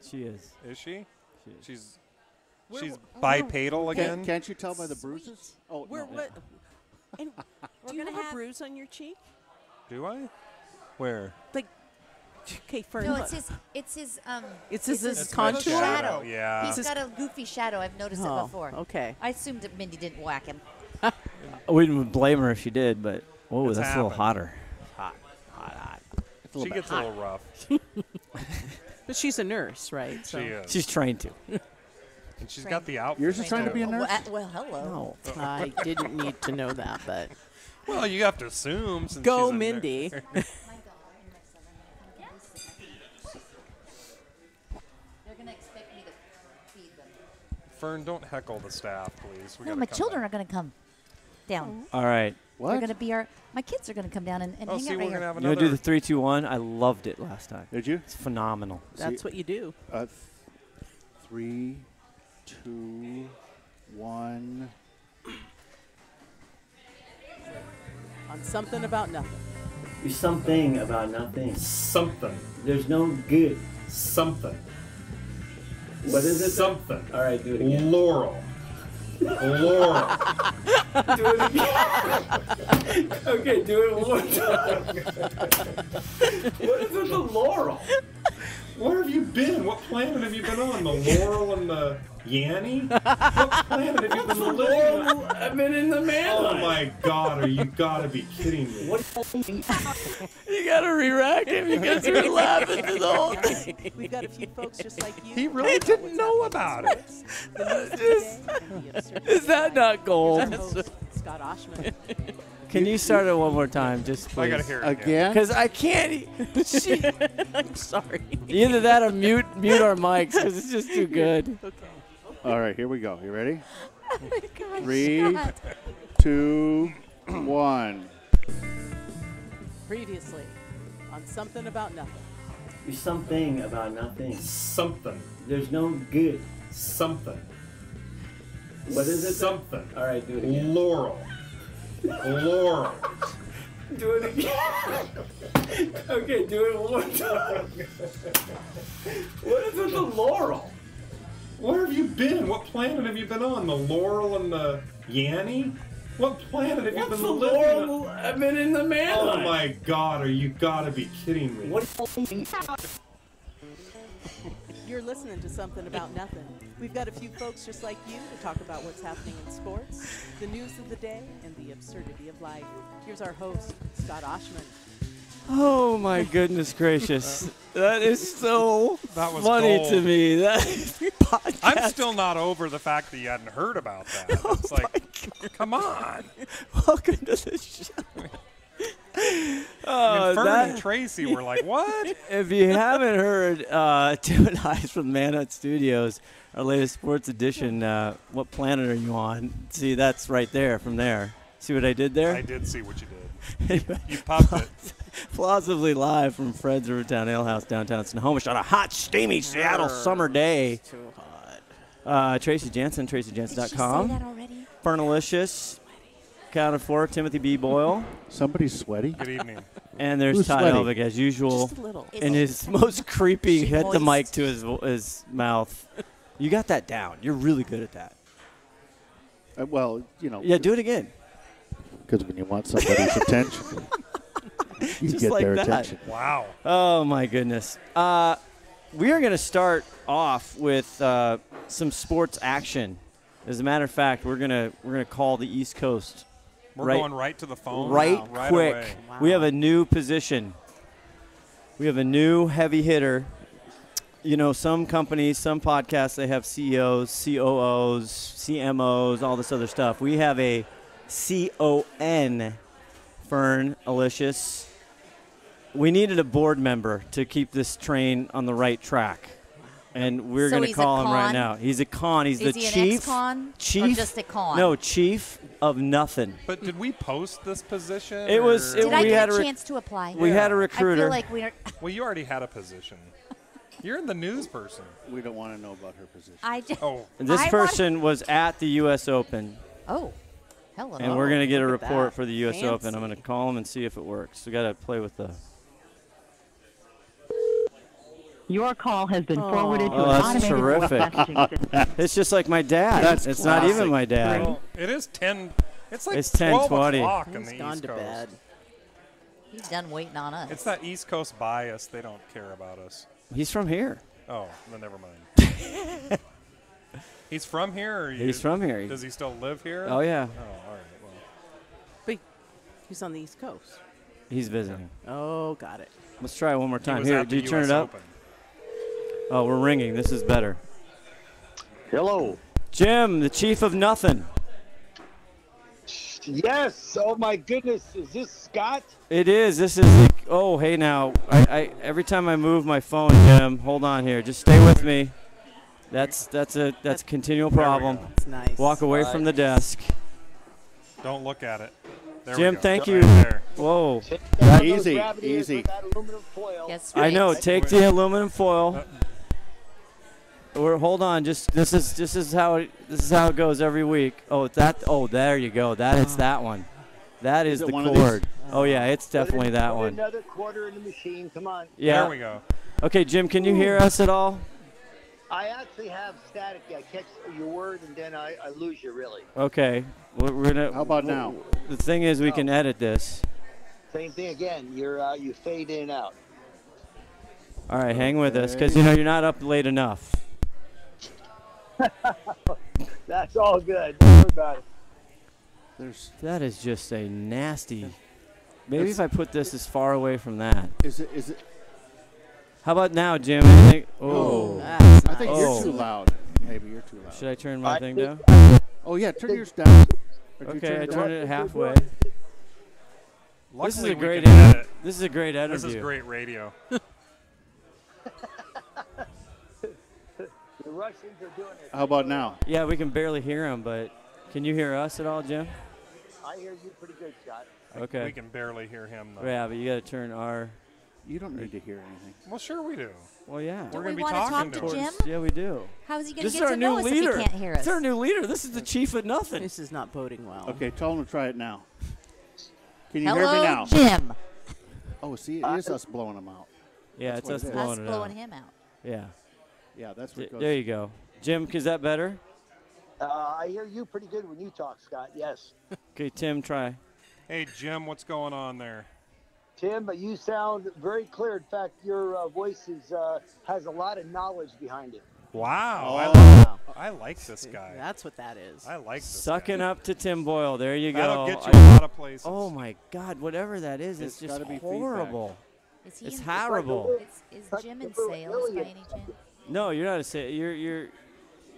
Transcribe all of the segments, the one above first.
She is. Is she? She is. She's bipedal again? Can't you tell by the bruises? Oh, We're, no. what? And do you have a bruise on your cheek? Do I? Where? Like, okay, Fern. No, look. it's his It's his It's contour? my shadow. Yeah. He's got a goofy shadow. I've noticed it before. Okay. I assumed that Mindy didn't whack him. I wouldn't blame her if she did, but whoa, It's that's a little happened. hotter. She gets a little rough. But she's a nurse, right? So. She is. She's trained to. And she's got the outfit. Yours is trying to be a nurse? Well, hello. No, I didn't need to know that, but Well, you have to assume since go, she's a Mindy. My daughter and my son are having this. They're going to expect me to feed them. Fern, don't heckle the staff, please. We No, gotta my come children back. are going to come down. All right. What? They're going to be my kids are going to come down and Oh, hang see, out we're right going to here. have You want another. to do the 3, 2, 1? I loved it last time. Did you? It's phenomenal. That's what you do. 3, 2, 1. On something about nothing. There's something about nothing. Something. There's no good. Something. What is it? Something. All right, do it again. Laurel. Laurel. Do it again. Okay, do it one more time. What is with the laurel? Where have you been? What planet have you been on? The Laurel and the Yanny? What planet have you been living on? I've been in the man. Oh my God! Are you gotta be kidding me? You gotta re-rack him because you're laughing through the whole thing. We've got a few folks just like you. He really didn't know about it. Is that not gold? Scott Oshman. Can you start it one more time, just please? I gotta hear it Again? Because I can't. I'm sorry. Either that or mute our mics because it's just too good. Okay. All right, here we go. You ready? Oh my gosh, 3, Scott. 2, 1. Previously, on something about nothing. There's something about nothing. Something. There's no good. Something. What is it? Something. All right, do it again. Laurel. Laurel. Do it again. Okay, do it one more time. What is with the laurel? Where have you been? What planet have you been on? The Laurel and the Yanny? What planet have you been living on? I've been in the man. Oh my God! Are you gotta be kidding me? You're listening to Something About Nothing. We've got a few folks just like you to talk about what's happening in sports, the news of the day, and the absurdity of life. Here's our host, Scott Oshman. Oh my goodness gracious! That is so That was funny gold. to me. That podcast. I'm still not over the fact that you hadn't heard about that. Oh It's like, come on. Welcome to the show. And Fern that- and Tracy were like, what? If you haven't heard Tim and I's from Manhunt Studios, our latest sports edition, what planet are you on? See, that's right there from there. See what I did there? I did see what you did. You popped it. Plausibly live from Fred's Rivertown Ale House downtown Snohomish on a hot, steamy Seattle summer day. Too hot. Tracy Jansen, Did she say TracyJansen.com. that already? Fernalicious, counted for, Timothy B. Boyle. Somebody's sweaty. Good evening. And there's Who's Todd sweaty? Elvig, as usual, Just a little. in his most creepy, She hit the mic moist. to his mouth. You got that down. You're really good at that. Well, you know, Yeah, do it again. because when you want somebody's attention, you Just get like their that. attention. Wow. Oh, my goodness. We are going to start off with some sports action. As a matter of fact, we're gonna call the East Coast We're right- going right to the phone. right now, right quick. away. Wow. We have a new position. We have a new heavy hitter. You know, some companies, some podcasts, they have CEOs, COOs, CMOs, all this other stuff. We have a CON, Fern Alicious. We needed a board member to keep this train on the right track. And we're So going to he's a call him right con? now. He's a con. He's Is the he chief. an ex-con? Chief. Or just a con? No, chief of nothing. But did we post this position? It was- or- it Did I we get had a a chance to apply? We had a I recruiter. feel like we're. Well, you already had a position. You're in the news person. We don't want to know about her position. I just. Oh, This I want- person was at the U.S. Open, Oh, hello. and we're going to get a look at report that. for the U.S. Open. I'm Fancy. going to call him and see if it works. We got to play with the. Your call has been forwarded to Oh, an that's automated terrific. messaging system. It's just like my dad. It's not even my dad. Well, it is 10. It's like It's 12 10:20. o'clock in He's the gone East to Coast. bed. He's done waiting on us. It's that East Coast bias. They don't care about us. He's from here. Oh, then never mind. He's from here? Or He's from here. Does he still live here? Oh, yeah. Oh, all right. Well, But he's on the East Coast. He's visiting. Oh, got it. Let's try it one more he time. was Here, at do the you turn US it up? Open. Oh, we're ringing. This is better. Hello. Jim, the chief of Nothin. Yes. Oh my goodness. Is this Scott? It is. This is. Oh, hey now. I every time I move my phone, Jim. Hold on here. Just stay with me. That's a continual problem. That's nice. Walk away from the desk. Don't look at it. There Jim, we go. thank Right you. there. Whoa. Easy, Gravity is easy. with that aluminum foil. Yes, I know. right. Take the aluminum foil. Hold on. Just this is how it goes every week. Oh, that. Oh, there you go. It's that one. That is it the one of these? cord. Oh yeah, it's definitely that Put one. Another quarter in the machine. Come on. Yeah. There we go. Okay, Jim, can you hear us at all? I actually have static. I catch your word and then I lose you really. Okay. We're gonna. How about now? The thing is, we can edit this. Same thing again. You fade in and out. All right, hang with us, because you're not up late enough. That's all good. Don't worry about it. That is just a nasty. Maybe if I put this as far away from that. Is it? How about now, Jim? Anything? Oh. That's I think Oh. you're too loud. Maybe you're too loud. Should I turn my thing down? Oh yeah, turn yours down. Or do you Okay, turn I it turned down? it halfway. Luckily, This is a we great. can edit. This is a great interview. This is great radio. The Russians are doing it. How about now? Yeah, we can barely hear him, but can you hear us at all, Jim? I hear you pretty good, Scott. Okay. We can barely hear him, though. Yeah, but you got to turn our. You don't need to hear anything. Well, sure we do. Well, yeah. We're Don't going we to be wanna talking talk to him. Jim? Yeah, we do. How is he going This to is get our to know new us leader. if he can't hear us? This is our new leader. This is the chief of Nothin. This is not boding well. Okay, tell them to try it now. Can you hear me Hello, now? Jim. Oh, see, it is us blowing them out. Yeah, it's what us it is. blowing Us it blowing out. him out. Yeah. Yeah, that's what goes. There you go. Jim, is that better? I hear you pretty good when you talk, Scott. Yes. Okay, Tim, try. Hey, Jim, what's going on there? Tim, you sound very clear. In fact, your voice has a lot of knowledge behind it. Wow. Oh. I like this guy. That's what that is. I like this Sucking guy. up to Tim Boyle. There you That'll go. get you a lot of places. Oh, my God. Whatever that is, it's just gotta be horrible. Is he It's in, horrible. is Jim in sales by any chance? No, you're not a sales. You're.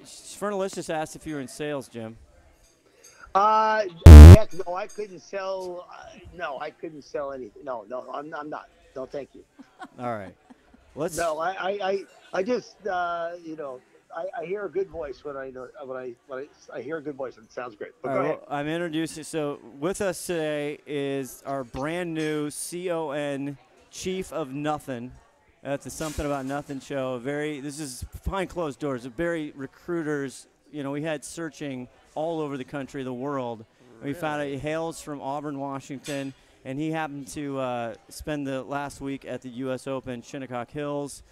Fernalist just asked if you were in sales, Jim. Heck, no, I couldn't sell. No, I couldn't sell anything. No, I'm not. No, thank you. All right. Let's. No, I just, I hear a good voice when I hear a good voice. It sounds great. But All go right, ahead. well, I'm introducing. So with us today is our brand new CON Chief of Nothin. That's a Something About Nothin show. This is behind closed doors. Very recruiters. We had searching all over the country, the world. We found out he hails from Auburn, Washington, and he happened to spend the last week at the U.S. Open, Shinnecock Hills.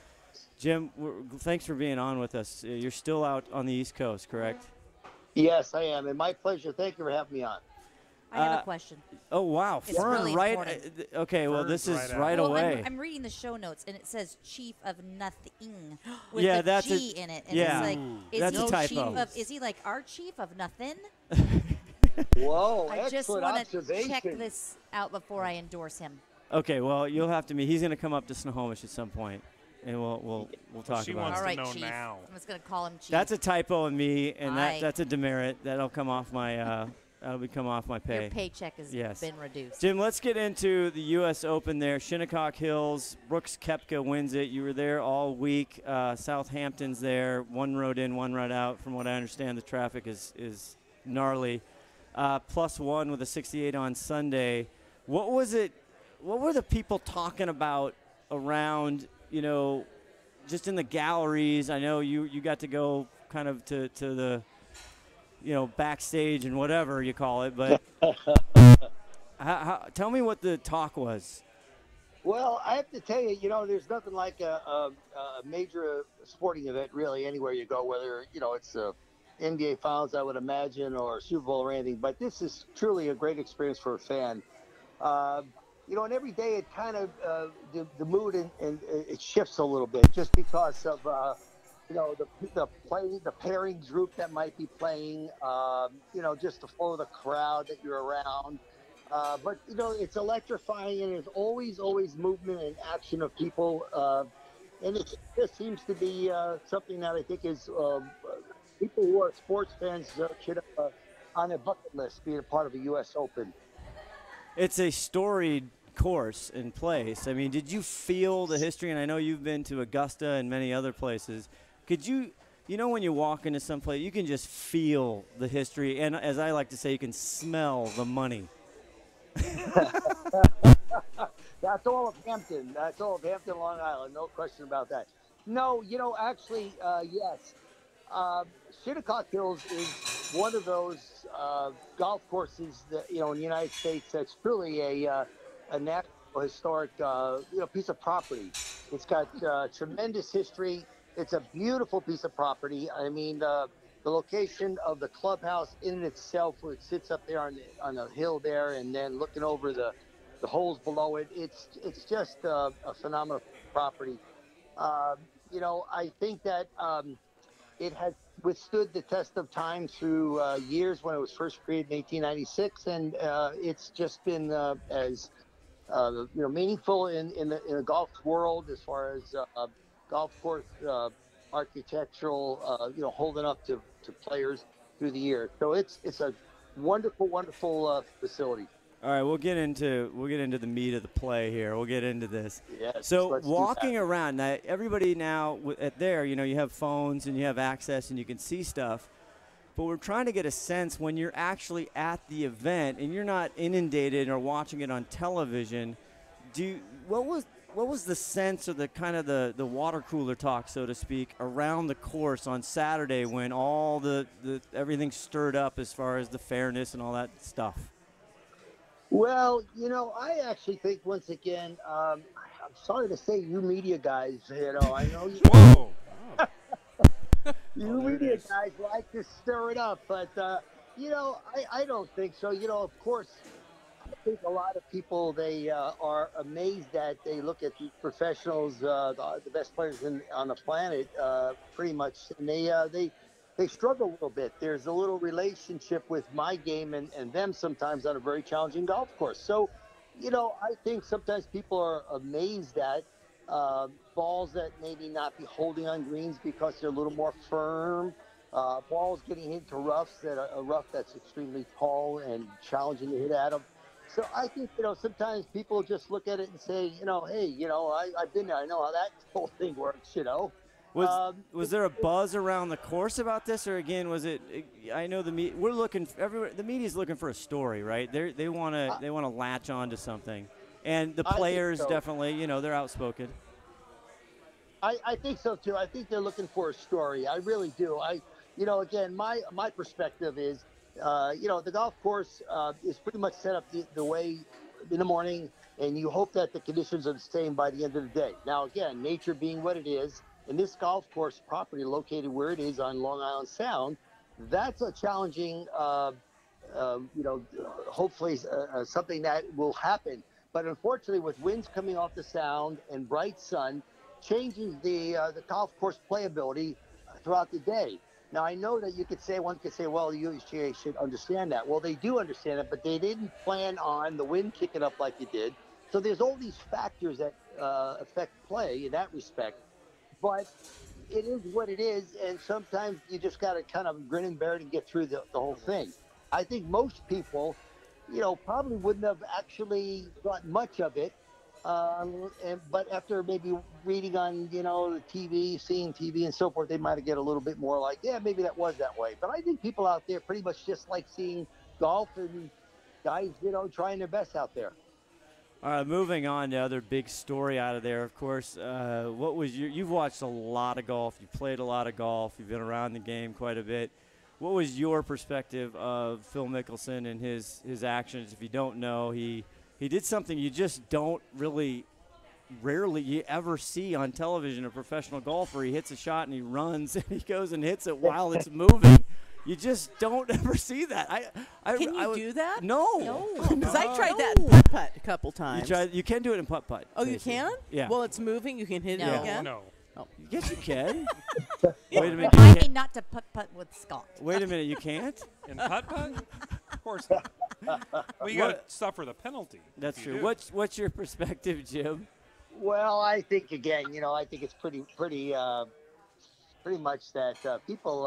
Jim, thanks for being on with us. You're still out on the East Coast, correct? Yes, I am, and my pleasure. Thank you for having me on. I have a question. Oh, wow. It's Fern, really right. important. Okay, well, Fern's this is right right out. Well, away. I'm reading the show notes, and it says Chief of Nothing with Yeah, the that's G in it. And yeah. it's like, is That's he a typo. chief of, is he like our Chief of Nothing? Whoa, I just excellent want to observation. check this out before I endorse him. Okay, well, you'll have to meet. He's going to come up to Snohomish at some point, and we'll talk She about wants it. All right, know Chief. now. I'm just going to call him Chief. That's a typo in me, and Aye. that's a demerit. That'll come off my come off my pay. Your paycheck has Yes. been reduced. Jim, let's get into the U.S. Open there. Shinnecock Hills, Brooks Koepka wins it. You were there all week. Southampton's there. One road in, one road out. From what I understand, the traffic is gnarly. +1 with a 68 on Sunday. What was it? What were the people talking about around, just in the galleries? I know you got to go kind of to the backstage and whatever you call it, but tell me what the talk was. Well, I have to tell you, there's nothing like a major sporting event really anywhere you go, whether, it's NBA Finals, I would imagine, or Super Bowl or anything. But this is truly a great experience for a fan. Uh, and every day it kind of, the mood and it shifts a little bit just because of, the pairings group that might be playing, just to follow the crowd that you're around. But it's electrifying, and there's always movement and action of people, and it just seems to be something that I think is people who are sports fans should have on their bucket list being a part of a U.S. Open. It's a storied course in place. I mean, did you feel the history? And I know you've been to Augusta and many other places. Could you, when you walk into some place, you can just feel the history, and as I like to say, you can smell the money. That's all of Hampton. That's all of Hampton, Long Island. No question about that. No, actually, yes. Shinnecock Hills is one of those golf courses that, in the United States that's truly a national historic, piece of property. It's got tremendous history. It's a beautiful piece of property. I mean, the location of the clubhouse in itself, where it sits up there on the hill there, and then looking over the holes below it, it's just a phenomenal property. I think that it has withstood the test of time through years when it was first created in 1896, and it's just been as meaningful in the golf world as far as golf course architectural, holding up to players through the years. So it's a wonderful facility. All right, we'll get into the meat of the play here. We'll get into this. Yes, so walking around, now everybody now at there, you have phones and you have access and you can see stuff. But we're trying to get a sense when you're actually at the event and you're not inundated or watching it on television. What was the sense or the kind of the water cooler talk, so to speak, around the course on Saturday when all the everything stirred up as far as the fairness and all that stuff? Well, I actually think, once again, I'm sorry to say, you media guys, I know you. Whoa! You media guys like to stir it up, but I don't think so. Of course, I think a lot of people, they are amazed that they look at these professionals, the best players on the planet, pretty much, and they struggle a little bit. There's a little relationship with my game and them sometimes on a very challenging golf course. So, I think sometimes people are amazed at balls that maybe not be holding on greens because they're a little more firm. Balls getting into roughs a rough that's extremely tall and challenging to hit at them. So I think, sometimes people just look at it and say, hey, I've been there. I know how that whole thing works, Was there a buzz around the course about this, or again, was it? I know the media's looking for a story, right? They want to latch on to something, and the players definitely, they're outspoken. I think so too. I think they're looking for a story. I really do. Again, my perspective is, the golf course is pretty much set up the way in the morning, and you hope that the conditions are the same by the end of the day. Now, again, nature being what it is. And this golf course property located where it is on Long Island Sound, that's a challenging, hopefully something that will happen. But unfortunately, with winds coming off the Sound and bright sun, changes the golf course playability throughout the day. Now, I know that one could say, well, the USGA should understand that. Well, they do understand it, but they didn't plan on the wind kicking up like it did. So there's all these factors that affect play in that respect. But it is what it is, and sometimes you just got to kind of grin and bear it and get through the whole thing. I think most people, probably wouldn't have actually thought much of it, but after maybe reading on, the TV, seeing TV and so forth, they might get a little bit more like, yeah, maybe that was that way. But I think people out there pretty much just like seeing golf and guys, trying their best out there. All right, moving on to other big story out of there, of course. You've watched a lot of golf. You've played a lot of golf. You've been around the game quite a bit. What was your perspective of Phil Mickelson and his actions? If you don't know, he did something you just don't really rarely you ever see on television a professional golfer. He hits a shot and he runs and he goes and hits it while it's moving. You just don't ever see that. Can you do that? No. Because I tried that in putt-putt a couple times. You can do it in putt-putt. Oh, you can? Yeah. Well, it's moving. You can hit it again? No. Oh, yes, you can. Wait a minute. You Remind me can't. not to putt you with Scott. Wait a minute. You can't? In putt-putt? Of course not. Well, you got to suffer the penalty. That's if you true. do. What's your perspective, Jim? Well, I think again, I think it's pretty much that people,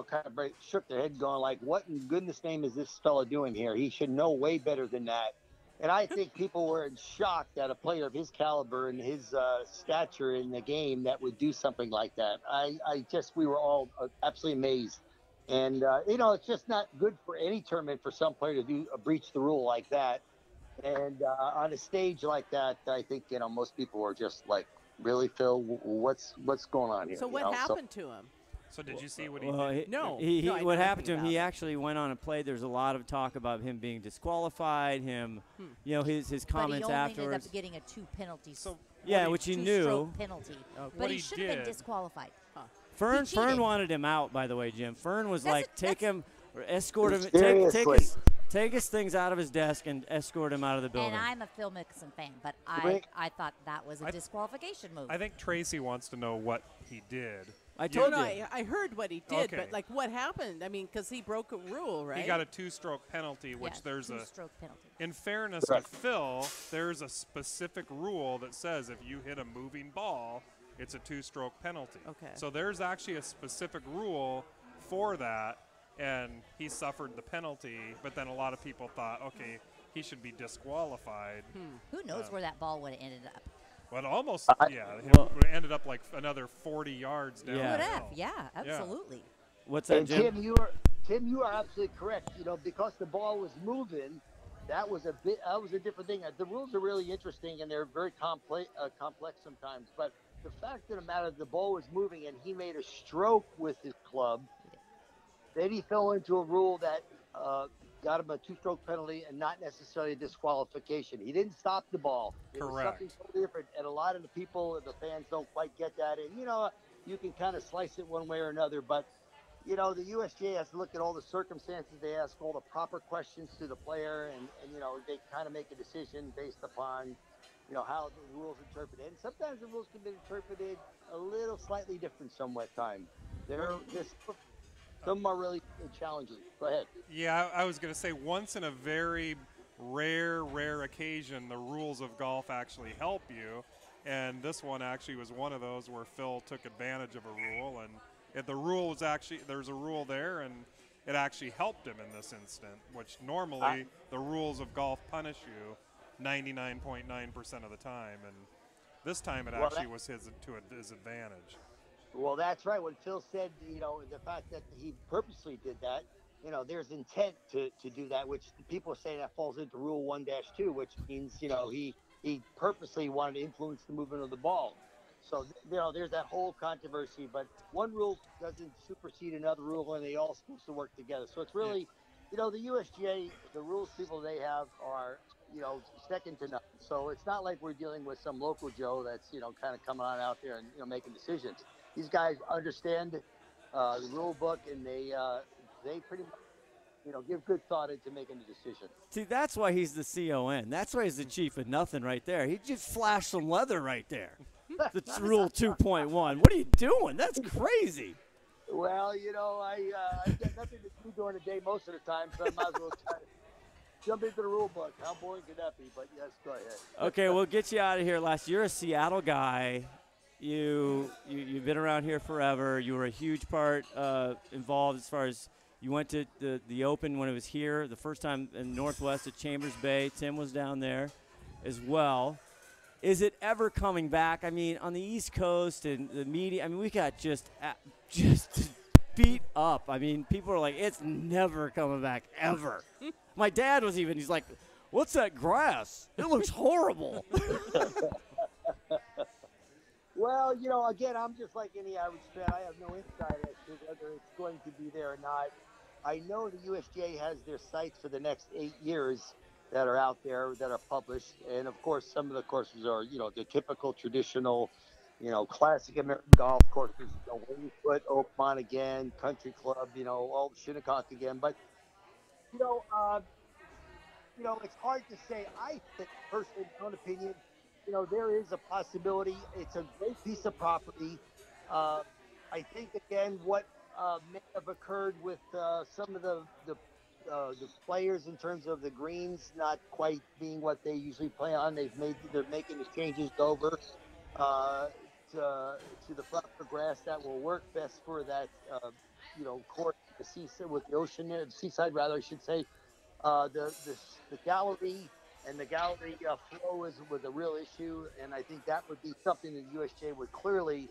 kind of shook their head, going like, "What in goodness name is this fella doing here? He should know way better than that." And I think people were in shock that a player of his caliber and his stature in the game that would do something like that. We were all absolutely amazed. And, it's just not good for any tournament for some player to breach the rule like that. And on a stage like that, I think, most people were just like, really, Phil, what's going on here? So what happened to him? So did you see what he did? No. He I know what happened to nothing him? He about it. actually went on and played. There's a lot of talk about him being disqualified. His comments but he only afterwards. ended up getting a 2 penalties. So Yeah, which he knew. Two-stroke penalty. Okay. But What he he should have been did- disqualified. Fern He cheated. wanted him out, by the way, Jim. Fern was That's like, a- take him, or escort him, Seriously. take his things out of his desk and escort him out of the building. And I'm a Phil Mickelson fan, but Rick? I thought that was a disqualification move. I think Tracy wants to know what he did. I No, told no, you. I heard what he did, Okay. but like what happened? I mean, because he broke a rule, right? He got a 2-stroke penalty, which Yeah, there's a. two-stroke penalty. In fairness Correct. to Phil, there's a specific rule that says if you hit a moving ball, it's a 2-stroke penalty. Okay. So there's actually a specific rule for that, and he suffered the penalty. But then a lot of people thought, okay, he should be disqualified. Who knows where that ball would have ended up? But almost, it Well- ended up like another 40 yards down. Yeah. Would the have, hill. yeah, absolutely. What's that, And Jim? Tim, you are absolutely correct. Because the ball was moving, that was a different thing. The rules are really interesting and they're very complex sometimes. But the fact of the matter, the ball was moving and he made a stroke with his club. Then he fell into a rule that got him a 2-stroke penalty and not necessarily a disqualification. He didn't stop the ball. It was Correct. something totally different. And a lot of the people, the fans, don't quite get that. And you can kind of slice it one way or another, but. The USGA has to look at all the circumstances. They ask all the proper questions to the player, and they kind of make a decision based upon, how the rules interpreted. And sometimes the rules can be interpreted a little slightly different some some are really challenging. Go ahead. Yeah, I was going to say once in a very rare occasion, the rules of golf actually help you. And this one actually was one of those where Phil took advantage of a rule. And if the rule was actually, there's a rule there, and it actually helped him in this instant, which normally the rules of golf punish you 99.9% of the time. And this time it actually was to his advantage. Well, that's right. When Phil said, the fact that he purposely did that, there's intent to do that, which people are saying that falls into Rule 1-2, which means, he purposely wanted to influence the movement of the ball. So, there's that whole controversy, but one rule doesn't supersede another rule, and they all supposed to work together. So it's really, the USGA, the rules people they have are, second to none. So it's not like we're dealing with some local Joe that's, kind of coming on out there and, making decisions. These guys understand the rule book, and they pretty much, give good thought into making the decision. See, that's why he's the CON. That's why he's the chief of nothing right there. He just flashed some leather right there. That's Rule 2.1. What are you doing? That's crazy. Well, I got nothing to do during the day most of the time, so I might as well try to jump into the rule book. How boring could that be? But yes, go ahead. Okay, we'll get you out of here, Les. You're a Seattle guy. You've been around here forever. You were a huge part involved as far as you went to the Open when it was here, the first time in Northwest at Chambers Bay. Tim was down there as well. Is it ever coming back? I mean, on the East Coast and the media, I mean, we got just beat up. I mean, people are like, it's never coming back, ever. My dad was he's like, what's that grass? It looks horrible. Well, again, I'm just like any average fan. I have no insight as to whether it's going to be there or not. I know the USGA has their sights for the next 8 years, that are out there that are published. And of course, some of the courses are, the typical traditional, classic American golf courses, Wayfoot, Oakmont again, Country Club, all Shinnecock again. But, you know, uh, it's hard to say. I think, personally, my own opinion, there is a possibility. It's a great piece of property. Uh, I think, again, what may have occurred with some of the players in terms of the greens not quite being what they usually play on. They're making the changes over uh, to the proper grass that will work best for that court, the seaside with the ocean there, the seaside rather, I should say. The gallery and the gallery flow was a real issue, and I think that would be something that USJ would clearly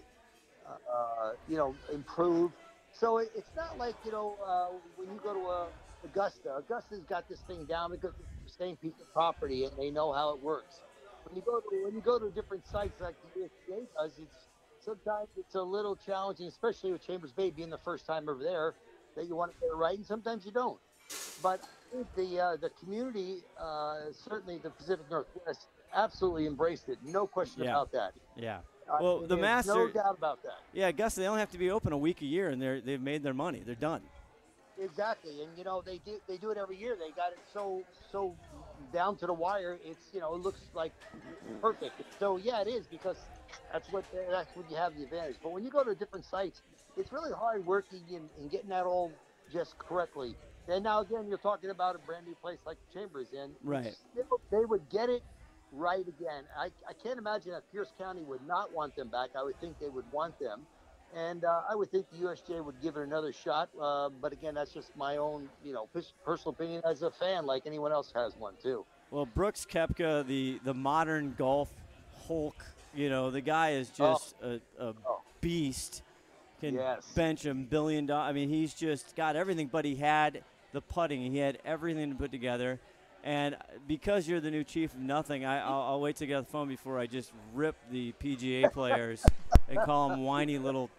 improve. So it's not like, when you go to Augusta's got this thing down because it's the same piece of property and they know how it works. When you go to different sites like the USGA does, sometimes it's a little challenging, especially with Chambers Bay being the first time over there, that you want to get it right, and sometimes you don't. But I think the community, certainly the Pacific Northwest, absolutely embraced it. No question about that. Yeah. Well, the Masters, no doubt about that. Yeah, Augusta, they only have to be open a week a year, and they've made their money. They're done. Exactly, and they do it every year. They got it so down to the wire. It looks like perfect. So yeah, it is, because that's what you have the advantage. But when you go to different sites, it's really hard working and getting that all just correctly. And now again, you're talking about a brand new place like Chambers, and right, they would get it right again. I can't imagine that Pierce County would not want them back. I would think they would want them. And I would think the USJ would give it another shot. But again, that's just my own, personal opinion as a fan, like anyone else has one too. Well, Brooks Koepka, the modern golf Hulk, the guy is just a beast. Can bench $1 billion. I mean, he's just got everything. But he had the putting. He had everything to put together. And because you're the new chief of nothing, I'll wait to get off the phone before I just rip the PGA players and call them whiny little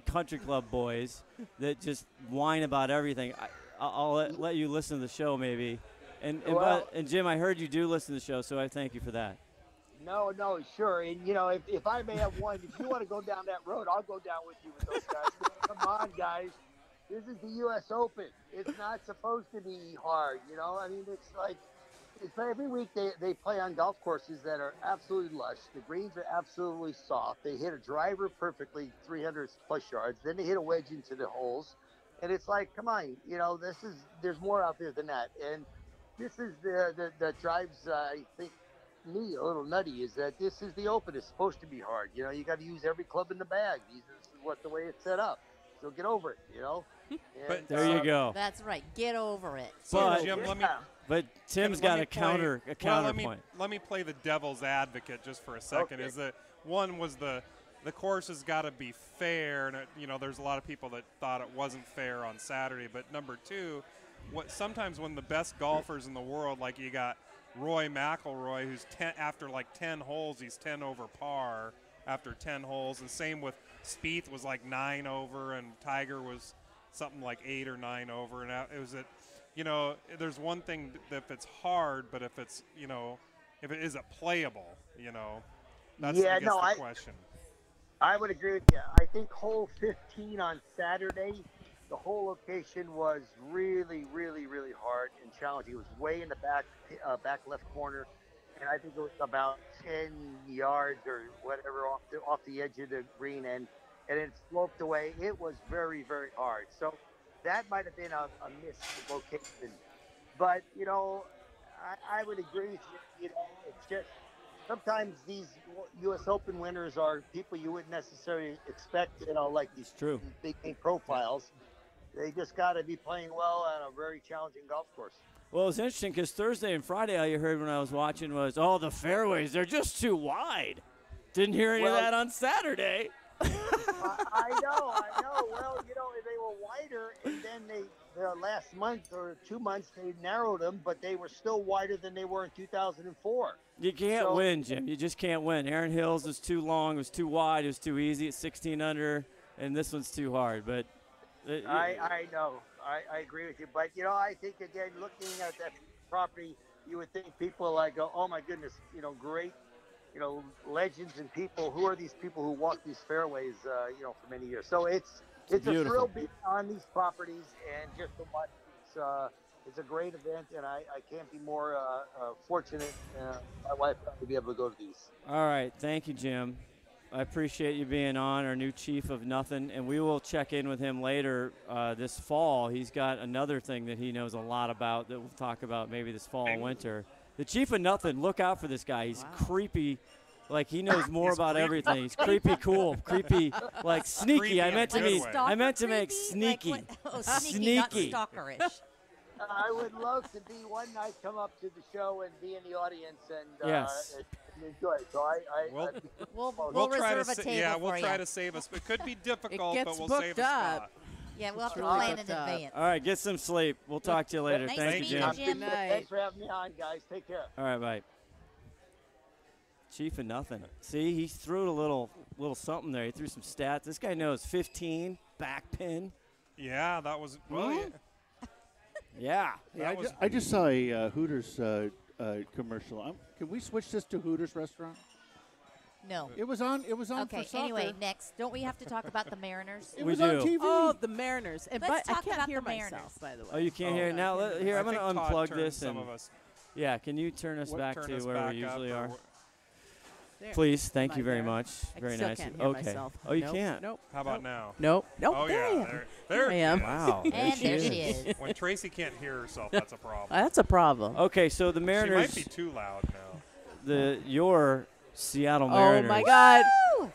country club boys that just whine about everything. I'll let you listen to the show maybe. And Jim, I heard you do listen to the show, so I thank you for that. No, sure. And, if I may have one, if you want to go down that road, I'll go down with you with those guys. Come on, guys. This is the U.S. Open. It's not supposed to be hard, I mean, it's every week they play on golf courses that are absolutely lush. The greens are absolutely soft. They hit a driver perfectly, 300-plus yards. Then they hit a wedge into the holes. And it's like, come on, there's more out there than that. And this is that drives, I think, me a little nutty, is that this is the Open. It's supposed to be hard. You got to use every club in the bag. This is the way it's set up. So get over it, And, but there you go. That's right. Get over it. So, Jim, but Tim's got a counterpoint. Let me play the devil's advocate just for a second. Okay. Is that one was the course has got to be fair, and there's a lot of people that thought it wasn't fair on Saturday. But number two, sometimes when the best golfers in the world, like you got Roy McIlroy, who's after like 10 holes, he's 10 over par after 10 holes, and same with Spieth was like 9 over, and Tiger was something like 8 or 9 over, and it was there's one thing if it's hard, but if it's if it isn't playable, that's the question. I would agree with you. I think hole 15 on Saturday, the whole location was really, really, really hard and challenging. It was way in the back left corner, and I think it was about 10 yards or whatever off the edge of the green, and it sloped away. It was very, very hard. So that might have been a missed location. But, I would agree with you. It's just sometimes these U.S. Open winners are people you wouldn't necessarily expect, like these big name profiles. They just got to be playing well on a very challenging golf course. Well, it's interesting because Thursday and Friday, all you heard when I was watching was, the fairways, they're just too wide. Didn't hear any of that on Saturday. I know. Well, they were wider, and then the last month or 2 months, they narrowed them, but they were still wider than they were in 2004. You can't win, Jim. You just can't win. Aaron Hills is too long. It was too wide. It was too easy at 16 under, and this one's too hard. But I know. I agree with you. But, I think, again, looking at that property, you would think people are like, oh my goodness, great, legends and people. Who are these people who walk these fairways, for many years? So it's a beautiful. thrill being on these properties and just to watch. It's a great event, and I can't be more fortunate, my wife and I, to be able to go to these. All right. Thank you, Jim. I appreciate you being on, our new chief of Nothin, and we will check in with him later this fall. He's got another thing that he knows a lot about that we'll talk about maybe this fall and winter. The chief of Nothin, look out for this guy. He's creepy. Like, he knows more about everything. He's creepy cool, creepy, like sneaky. Creepy I meant to be. stalker I meant to make sneaky. Like sneaky, not stalkerish. I would love to be one night, come up to the show and be in the audience and, Yes. and enjoy it. So We'll try reserve to a table yeah, for we'll you. try to save us. It could be difficult, gets but we'll booked save a up. spot. Yeah, we'll have to really plan in booked up. advance. All right, get some sleep. We'll talk to you later. Nice Thank to you, meet Jim. you, Jim. Thanks for having me on, guys. Take care. All right, bye. Chief of Nothin. See, he threw a little something there. He threw some stats. This guy knows 15 back pin. Yeah, that was well. Yeah. Yeah. Yeah, That was- I just saw a Hooters commercial. Can we switch this to Hooters restaurant? No. It was on. It was on Okay, for soccer. anyway, next. Don't we have to talk about the Mariners? It We was on do. TV. Oh, the Mariners. And Let's I talk can't about hear the Mariners. myself, by the way. Oh, you can't hear it now. Here, I'm I going to think Todd unplug turned this some and of us. yeah. Can you turn us back turn to us where back we up usually or are? There. Please, thank Am you I very there? much. I Very still nice. can't hear Okay. myself. Oh, you Nope, can't. Nope. How about nope. now? Nope. Nope. Oh there I yeah, am. there I am. is. Wow. And there she is. When Tracy can't hear herself, that's a problem. That's a problem. Okay, so the She Mariners, might be too loud now. your Seattle Oh Mariners. my God! Woo!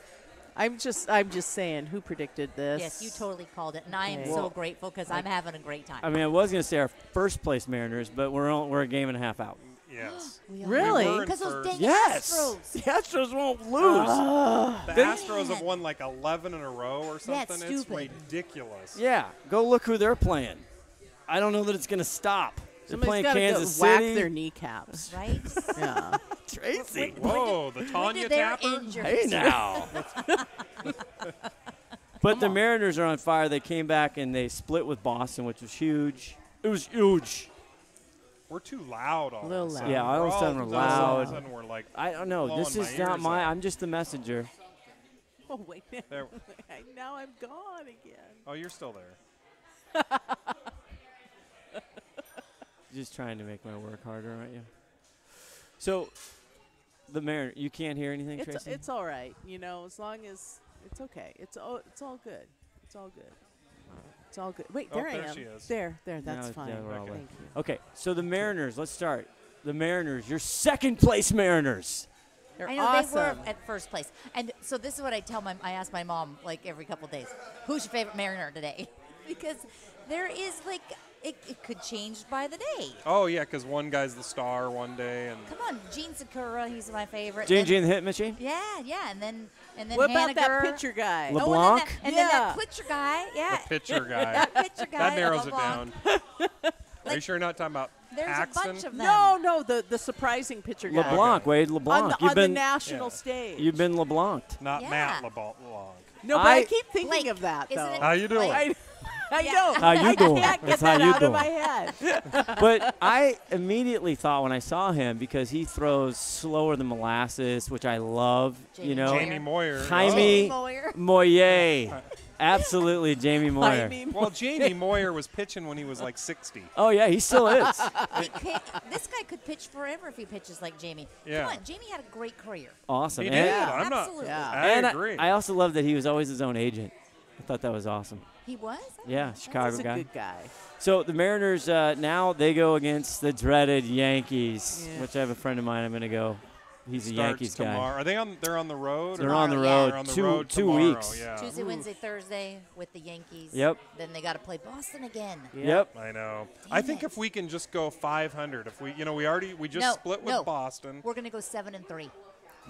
I'm just saying. Who predicted this? Yes, you totally called it, and I am Okay. so grateful because I'm having a great time. I mean, I was going to say our first place Mariners, but we're a game and a half out. Yes. Really? We were in Because those first. dang Yes. Astros. The Astros won't lose. The Astros have won like 11 in a row or Yeah, something. it's It's stupid. ridiculous. Yeah, go look who they're playing. I don't know that it's going to stop. They're Somebody's playing gotta Kansas whack City. their kneecaps. Right? Yeah. Tracy. Whoa, the When Tanya did their Tapper? injuries? Hey now. But the Mariners are on fire. They came back and they split with Boston, which was huge. It was huge. We're too loud all Little of a loud. sudden. Yeah, all of a sudden we're All loud. of a sudden we're like, I don't know. blowing This my is not ears my. out. I'm just the messenger. Oh wait. There. Now I'm gone again. oh, you're still there. Just trying to make my work harder, aren't you? So, the Mariners. You can't hear anything, Tracy? It's all right. As long as it's okay. It's all good. It's all good. It's all good. Wait, Oh, there I there am. she is. There. That's Now, fine. yeah, we're all Thank you. Okay, so the Mariners. Let's start. The Mariners. Your second place Mariners. They're I know awesome. they were at first place, and so this is what I ask my mom like every couple days. Who's your favorite Mariner today? Because there is like it could change by the day. Oh, yeah, because one guy's the star one day. And Come on, Gene Sakura, he's my favorite. J&J And- and the Hit Machine? Yeah, and then What about that Haniger. pitcher guy? Le- Oh, LeBlanc? and then Yeah. that pitcher guy. Yeah, the pitcher guy. that pitcher guy. that narrows it LeBlanc. down. Are you Like, sure you're not talking about There's Paxton? a bunch of them. No, the surprising pitcher guy. LeBlanc, Okay. Wade On LeBlanc. the, You've on the been national Yeah. stage. you've been LeBlanc. Not Yeah. Matt LeBlanc. No, but I I- keep thinking Blake, of that isn't though. it? How you doing? Blake? I Yeah. know. How you I doing? can't get That's that how you out doing. of my head. But I immediately thought when I saw him, because he throws slower than molasses, which I love, Jamie you know. Moyer. Jamie Moyer. Jaime Jamie Moyer. Moyer. Absolutely, Jamie Moyer. I mean, Well, Jamie Moyer was pitching when he was like 60. Oh, yeah, he still is. This guy could pitch forever if he pitches like Jamie. Yeah. Come on, Jamie had a great career. Awesome. He And, did. Yeah. I'm not. Absolutely. Yeah. I and agree. I also love that he was always his own agent. I thought that was awesome. He was? Yeah, Chicago he's a guy. good guy. So the Mariners, now they go against the dreaded Yankees, Yeah. which I have a friend of mine I'm going to go. He's a Starts Yankees guy. tomorrow. Are they on? They're on the road. They're or- on the Tomorrow, yeah. road. They're on the two road two tomorrow, weeks. Yeah. Tuesday, Wednesday, Thursday with the Yankees. Yep. Then they got to play Boston again. Yep. I know. Damn I think it. if we can just go 500, if we, we just No, split with no. Boston. We're going to go 7-3.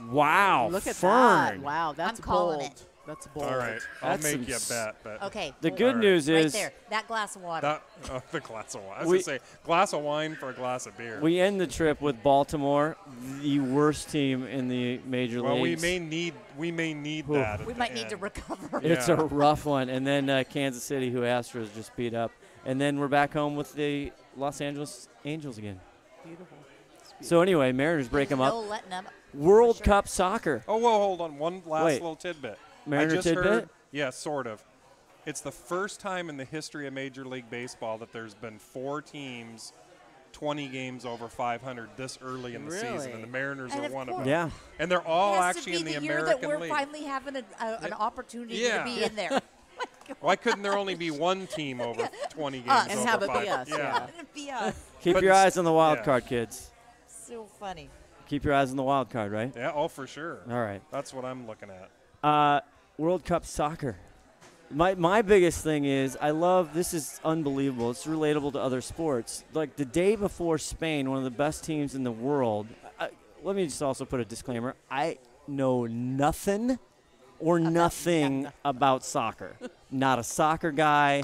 Wow. Look at Fern. that. Wow, that's I'm calling bold. it. That's bold. All right, I'll That's make you a some bet. But Okay. The well, good right. news right is there. That glass of water. that the glass of wine. I was We- gonna say glass of wine for a glass of beer. we end the trip with Baltimore, the worst team in the major well, leagues. we may need Ooh. that. at we the might need to end. recover. It's a Yeah. rough one. And then Kansas City, who Astros just beat up. And then we're back home with the Los Angeles Angels again. Beautiful. So anyway, Mariners break them No up. letting them. World For sure. Cup soccer. Oh, well, hold on. One last Wait. little tidbit. Mariner I just tidbit? heard. Yeah, sort of. It's the first time in the history of Major League Baseball that there's been 4 teams, 20 games over 500 this early in the season, Really? and the Mariners And are of one of course. them. Yeah. And they're all It has actually to in be the the year American that we're League. finally having an opportunity Yeah. to be in there. Why couldn't there only be one team over 20 games Us. And over have it 500? be us, yeah. It'd be us. Keep But your s- eyes on the wild yeah. card, kids. So funny. Keep your eyes on the wild card, right? Yeah, oh, for sure. All right. That's what I'm looking at. World Cup soccer. My biggest thing is I love this is unbelievable. It's relatable to other sports. Like the day before Spain, one of the best teams in the world. Let me just also put a disclaimer. I know nothing or nothing about soccer. Not a soccer guy.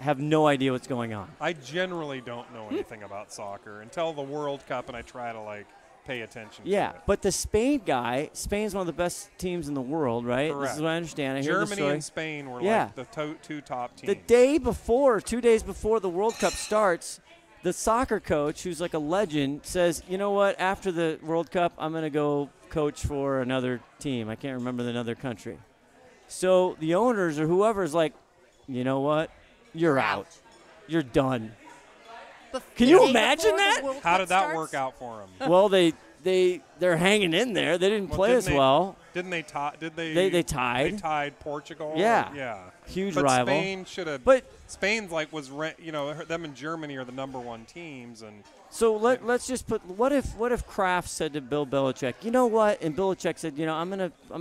Have no idea what's going on. I generally don't know anything about soccer until the World Cup, and I try to, pay attention Yeah, to it. but the Spain guy, Spain's one of the best teams in the world, right? This Correct. is what I understand. I hear the Germany story. and Spain were Yeah. the two top teams. The day before, 2 days before the World Cup starts, the soccer coach, who's like a legend, says, you know what, after the World Cup, I'm going to go coach for another team. I can't remember another country. So the owners or whoever's like, you know what, you're out. You're done. Can you imagine that? How did that work out for them? Well, they're hanging in there. They didn't play as well. Didn't they tie? Did they? They tied. They tied Portugal. Yeah. Yeah. Huge but rival. Spain should have. But Spain's them and Germany are the number 1 teams, and so let's just put. What if Kraft said to Bill Belichick, you know what? And Belichick said, I'm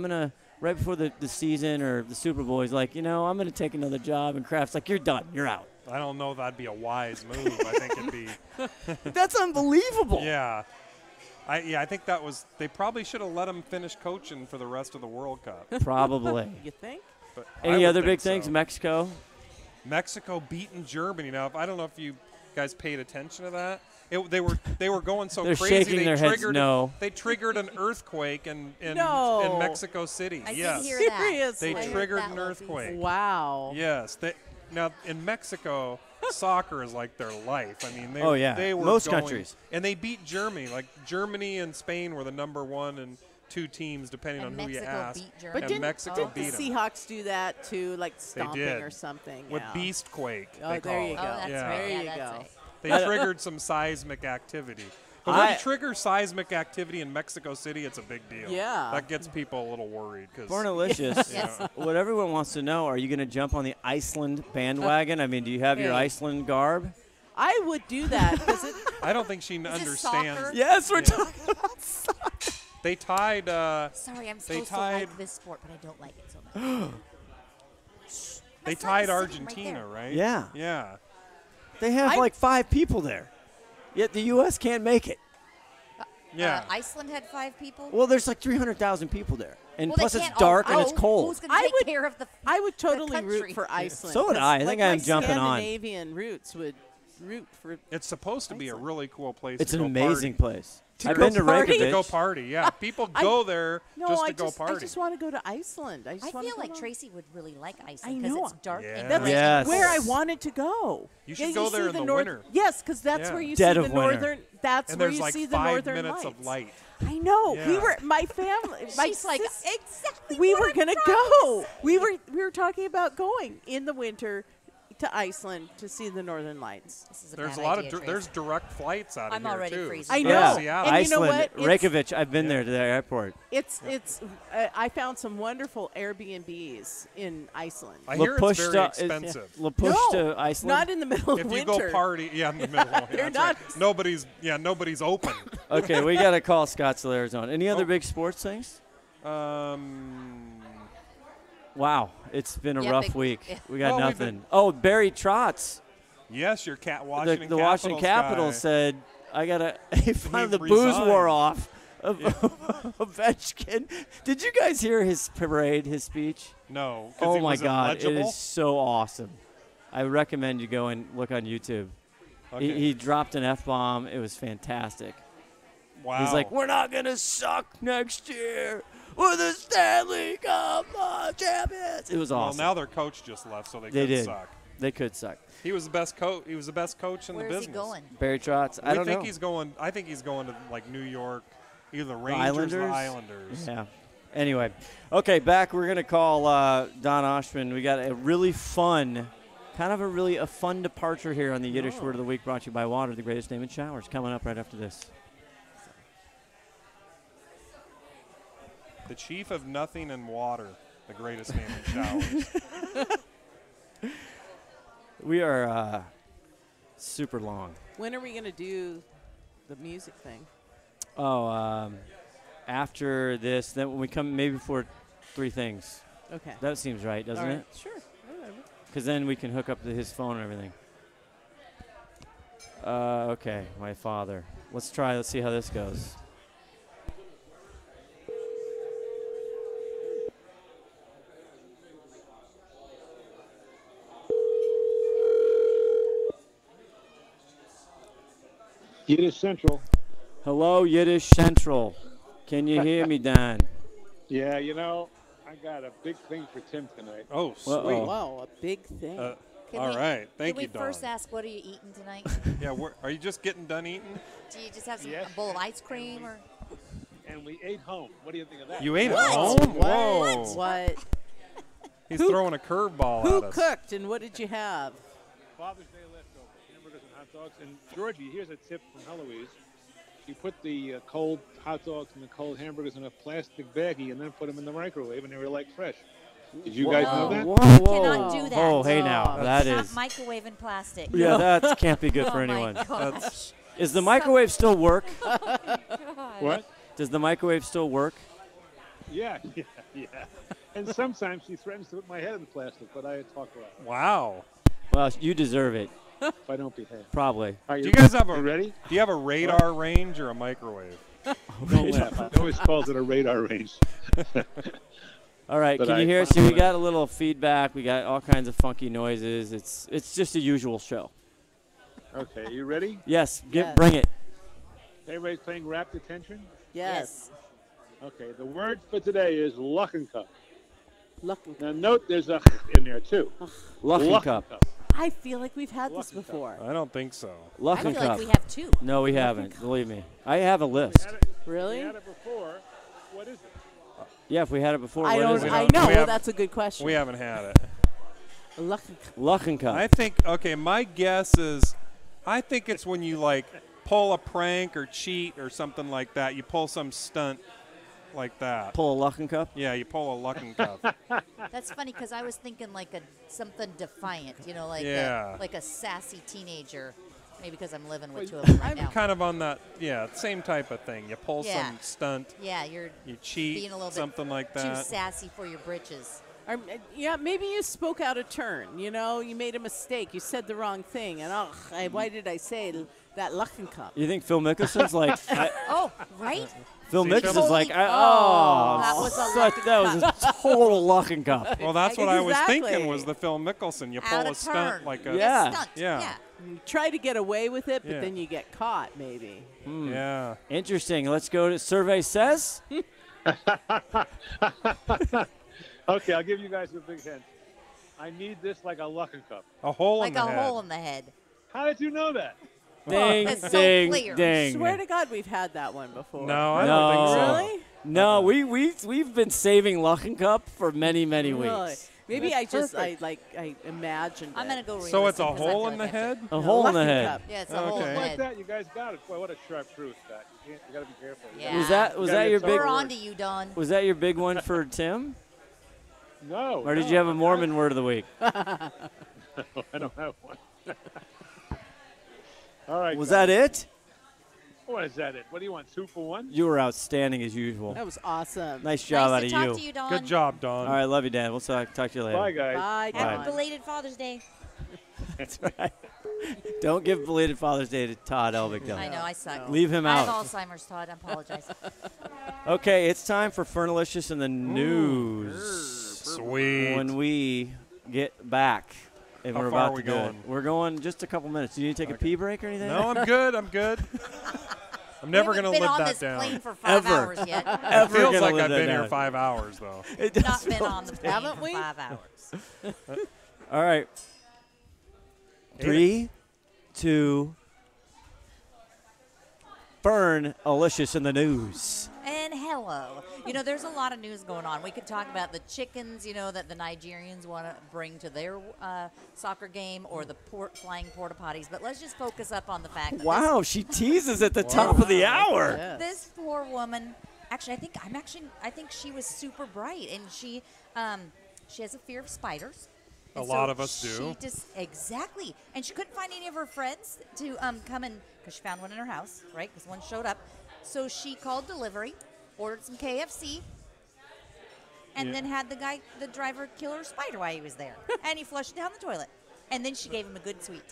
gonna right before the season or the Super Bowl, he's like, I'm gonna take another job, and Kraft's like, you're done. You're out. I don't know if that'd be a wise move. I think it'd be. That's unbelievable. Yeah. I think that was. They probably should have let him finish coaching for the rest of the World Cup. Probably. You think? But Any I other would big think things? so. Mexico. Mexico beating Germany. Now, I don't know if you guys paid attention to that. They were going so They're crazy. shaking They their heads triggered no. They triggered an earthquake in No. Mexico City. I yes. did hear that. Seriously? They I heard triggered that an little piece. earthquake. Wow. Yes. Now in Mexico, soccer is like their life. I mean, Oh, yeah. they were Most going- countries. and they beat Germany. Like Germany and Spain were the number 1 and 2 teams, depending And on who you Mexico ask. beat Germany. But And didn't, Mexico didn't beat the 'em. Seahawks do that too, like stomping did. or something? With yeah. Beastquake. Oh, they there call you it. go. Oh, that's Yeah. right. There Yeah, you that's go. right. They triggered some seismic activity. But when I- you trigger seismic activity in Mexico City, it's a big deal. Yeah. That gets people a little worried. Bornalicious. Yes. What everyone wants to know, are you going to jump on the Iceland bandwagon? I mean, do you have your Hey. Iceland garb? I would do that because it. I don't think she this understands. soccer? Yes, we're Yeah. talking about soccer. They tied. Sorry, I'm They supposed to tied- like this sport, but I don't like it so much. They My son tied is sitting right Argentina, there. right? Yeah. Yeah. They have I- like 5 people there, yet the U.S. can't make it. Yeah. Iceland had 5 people. Well, there's like 300,000 people there, and Well, plus they it's can't dark all and it's go. cold. Who's going to I take would- care of the? I would totally country. root for Iceland. So would I. I 'cause, think like, I'm my jumping on. Scandinavian roots would root for. It's supposed to be a Iceland. really cool place. It's to an go amazing party. place. To I've go been to party? To go Reykjavik. party, yeah. People I- go there No, just I to go just, party. I just want to go to Iceland. I just I want feel to like go. Tracy would really like I Iceland because know. it's dark Yeah. and That's gray. Yes. where I wanted to go. You should Yeah, go see there in the north- winter. Yes, because that's Yeah. where you Dead see of the winter. northern. That's And where there's you like see the 5 northern minutes lights. of light. I know. We Yeah. were my family. My She's like sis- exactly. we what were I'm gonna trying to go. say. We were talking about going in the winter to Iceland to see the northern lights. This is a There's bad a lot idea, of Tracy. there's direct flights out of I'm here already too. freezing. I From know. Yeah, Seattle. And you know Iceland, what? It's- Reykjavik. I've been Yeah. there to the airport. It's I found some wonderful Airbnbs in Iceland. I hear it's very Lapusta expensive. La Push No, to Iceland. Not in the middle of If you winter. go party, yeah, in the middle. Yeah, They're that's right. not- Nobody's open. Okay, we got to call Scottsdale, Arizona. Any other Oh. big sports things? Wow, it's been a Yeah, rough big- week. yeah. We got Well, we've nothing. Oh, Barry Trotz, Yes, your Washington the Washington Capitals guy. said, "I gotta find the booze resigned. wore off." Ovechkin. Did you guys hear his parade, his speech? No. 'cause Oh he my was God, it illegible? is so awesome. I recommend you go and look on YouTube. Okay. He dropped an F-bomb. It was fantastic. Wow. He's like, "We're not gonna suck next year. We're the Stanley Cup champions." It was well, awesome. now their coach just left, so they They could did. suck. They could suck. He was the best coach. He was the best coach in Where's the business. he going? Barry Trotz. I don't know. I think he's going to like New York, either the Rangers or the Islanders. Yeah. Anyway, okay, back. We're gonna call Don Oshman. We got a really fun, a fun departure here on the Yiddish Word of the Week, brought to you by Water, the greatest name in showers. Coming up right after this. The chief of nothing and water, the greatest name in showers. We are super long. When are we going to do the music thing? Oh, after this, then when we come, maybe for 3 things. Okay. That seems right, doesn't All right. it? Sure. Whatever. Because then we can hook up to his phone and everything. Okay, my father. Let's try. Let's see how this goes. Yiddish Central. Hello, Yiddish Central. Can you hear me, Don? Yeah, I got a big thing for Tim tonight. Oh, sweet. Uh-oh. Wow, a big thing. All right. Thank you, Can we first ask, what are you eating tonight? Yeah, are you just getting done eating? Do you just have Yes. a bowl of ice cream or? And we ate home. What do you think of that? You ate What? at home? What? Whoa. What? He's throwing a curveball Who at us. cooked and what did you have? Father's Day leftovers, hamburgers and hot dogs. And Georgie, here's a tip from Heloise. You put the cold hot dogs and the cold hamburgers in a plastic baggie and then put them in the microwave, and they were like fresh. Did you guys know that? Whoa, Cannot do that. Oh, hey now, that Not is. microwave in plastic. Yeah, that can't be good for Oh anyone. my gosh. Is the microwave still work? What? Does the microwave still work? Yeah. And sometimes she threatens to put my head in the plastic, but I talk her out Wow. Well, you deserve it, if I don't behave. probably. All right, Do you guys have you ready? Do you have a radar range or a microwave? Don't laugh. I always calls it a radar range. All right, But can I you hear us? found We got a little feedback. We got all kinds of funky noises. It's just a usual show. Okay, you ready? Yes, Yes. bring it. Everybody's paying rapt attention? Yes. Okay, the word for today is Luckencup. Lucky. Now note there's a in there too. Lucken Cup. I feel like we've had this Lucky cup. before. I don't think so. I Lucken feel Cup. like we have 2. No, we haven't. Believe me. I have a list. Had it, Really? we had it before. What is it? Yeah, if we had it before, I what don't. is it? I We know. have- That's a good question. We haven't had it. Lucky. Lucken Cup. I think, okay, my guess is, I think it's when you like pull a prank or cheat or something like that. You pull some stunt like that. Pull a Lucken Cup. Yeah, you pull a Luckin Cup. That's funny because I was thinking like something defiant, like Yeah. like a sassy teenager. Maybe because I'm living with 2 of them right I'm now. kind of on that, same type of thing. You pull Yeah. some stunt, Yeah, you're you cheat, being a little something bit like too that. sassy for your britches. Yeah, maybe you spoke out of turn. You made a mistake. You said the wrong thing, and why did I say that Lucken Cup? You think Phil Mickelson's like? Oh, right? Phil See, Mickelson's like, Holy- that was a was a total Lucken Cup. Well, that's what I was Exactly. thinking was the Phil Mickelson. You pull Out a of stunt turn. like a Yeah. Stunt. Yeah. You try to get away with it, but Yeah. then you get caught, maybe. Yeah. Interesting. Let's go to survey says. Okay, I'll give you guys a big hint. I need this like a Luckencup. A hole Like in the a head. hole in the head. How did you know that? Ding, That's so ding, clear. ding. Swear to God, we've had that one before. No, I No. don't think so. Really? No, we've been saving Lucken Cup for many weeks. Really? Maybe That's I perfect. imagined I'm it. going to go So it's a re-listen 'cause I hole feel in like the I have head? to- A No, hole in the Lucken head. Cup. Yeah, it's a hole in Okay. the Like head. that, you guys got it. Boy, what a sharp truth, Scott. You got to be careful. Yeah. Was that You gotta your get big? We're on to you, Don. Was that your big one for Tim? No. Or did no, you have a Mormon word of the week? I don't have one. All right. Was guys. that it? What is that? What do you want? 2 for 1? You were outstanding as usual. That was awesome. Nice job nice out to of talk you. to you, Don. Good job, Don. All right, love you, Dan. We'll talk to you later. Bye, guys. Bye, Happy Don. belated Father's Day. That's right. Don't give belated Father's Day to Todd Elvick, though. I know, I suck. Leave him I have out. Alzheimer's, Todd. I apologize. Okay, it's time for Fernalicious in the news. Sweet. When we get back, and How we're far about are we to do it. going? We're going just a couple minutes. Do you need to take a pee break or anything? No, I'm good. I'm good. I'm never We going haven't to live been on that this down. plane for 5 Ever. hours yet. It Ever feels gonna like live I've that been here down. 5 hours, though. It does Not been feel- on the plane Haven't for we? 5 hours. All right. 3, 2, burn Alicious in the news. And hello. You know, there's a lot of news going on. We could talk about the chickens, you know, that the Nigerians want to bring to their soccer game, or the flying porta potties. But let's just focus up on the fact that Wow, she teases at the top of the hour. this poor woman. Actually, I think she was super bright, and she has a fear of spiders. A And lot so of us do. She just exactly, and she couldn't find any of her friends to come in because she found one in her house, right? Because one showed up, so she called delivery, ordered some KFC, and then had the driver, kill her spider while he was there, and he flushed it down the toilet, and then she gave him a good sweet.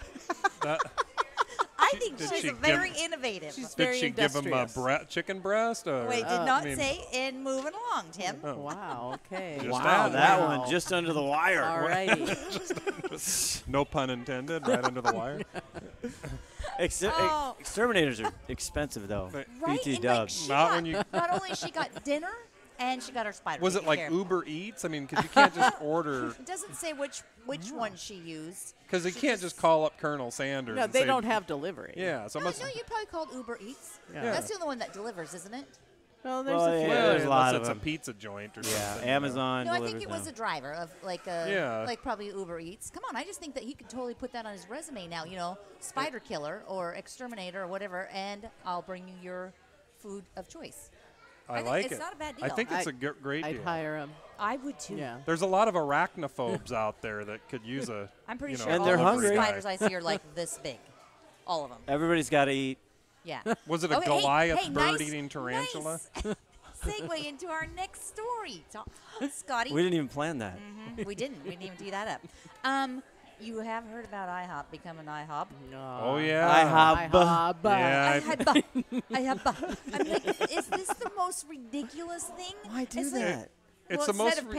I think did she's she very innovative. She's Did very she give him a industrious. chicken breast? Or? Wait, did not say. And moving along, Tim. Oh. Wow. Okay. Just Wow, that. that Wow. one just under the wire. All righty. No pun intended, right under the wire. Oh. Exterminators are expensive, though. But- Right? BT And, like, dubs. she Not got- when you- not only she got dinner, and she got her spider. Was it taken like care of. Uber Eats? I mean, because you can't just order, It doesn't say which one she used. because you She can't just call up Colonel Sanders. No, and they say, don't have delivery. Yeah, so it No, must. no, you probably called Uber Eats. Yeah. That's the only one that delivers, isn't it? Well, there's Well, a few. yeah, Well, there's a lot unless of it's them. a pizza joint or Yeah, something. Amazon No, I delivers think it was now. a driver of like a Yeah. like probably Uber Eats. Come on, I just think that he could totally put that on his resume now. You know, spider killer or exterminator or whatever, and I'll bring you your food of choice. I think like it's it. not a bad I deal. think it's a great I'd deal. hire him. I would too. Yeah. There's a lot of arachnophobes out there that could use a. I'm pretty you know, sure And all they're of the hungry. spiders I see are like this big, all of them. Everybody's got to eat. Yeah. Was it a hey, Goliath hey, bird-eating tarantula? Nice segue into our next story, Scotty. We didn't even plan that. We didn't. We didn't even tee that up. You have heard about IHOP becoming IHOP. Oh yeah. IHOP. Yeah. I'm like, is this the most ridiculous thing? Why do It's like- that? It's well, the most. instead of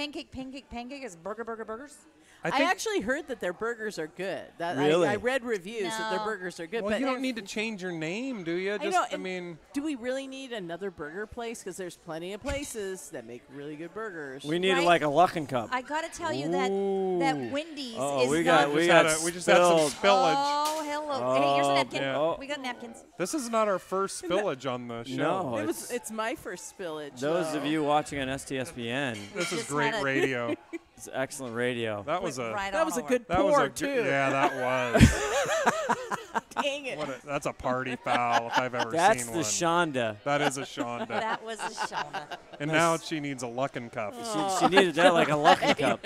pancake is burgers. I I think. actually heard that their burgers are good. That Really? I read reviews that their No. burgers are good. well, but you don't need to change your name, do you? Just, know, I and mean, do we really need another burger place? Because there's plenty of places that make really good burgers. We need Right? like a Luckin Cup. I gotta tell you that Ooh. Wendy's Oh, is we not. got we had some spilled. spillage. Oh, hello. Hey, here's a Oh, napkin. yeah. We got napkins. This is not our first spillage on the show. No, it's, it's my first spillage. those though. of you watching on STSBN, This is just great had a- radio. it's excellent radio. That was Went a. right That on was a over. good That pour was a too. Yeah, that was. Dang it. That's a party foul if I've ever That's seen the one. Shonda. That is a Shonda. That was a Shona. And now she needs a Luckin Cup. She needed that like a Luckin Cup.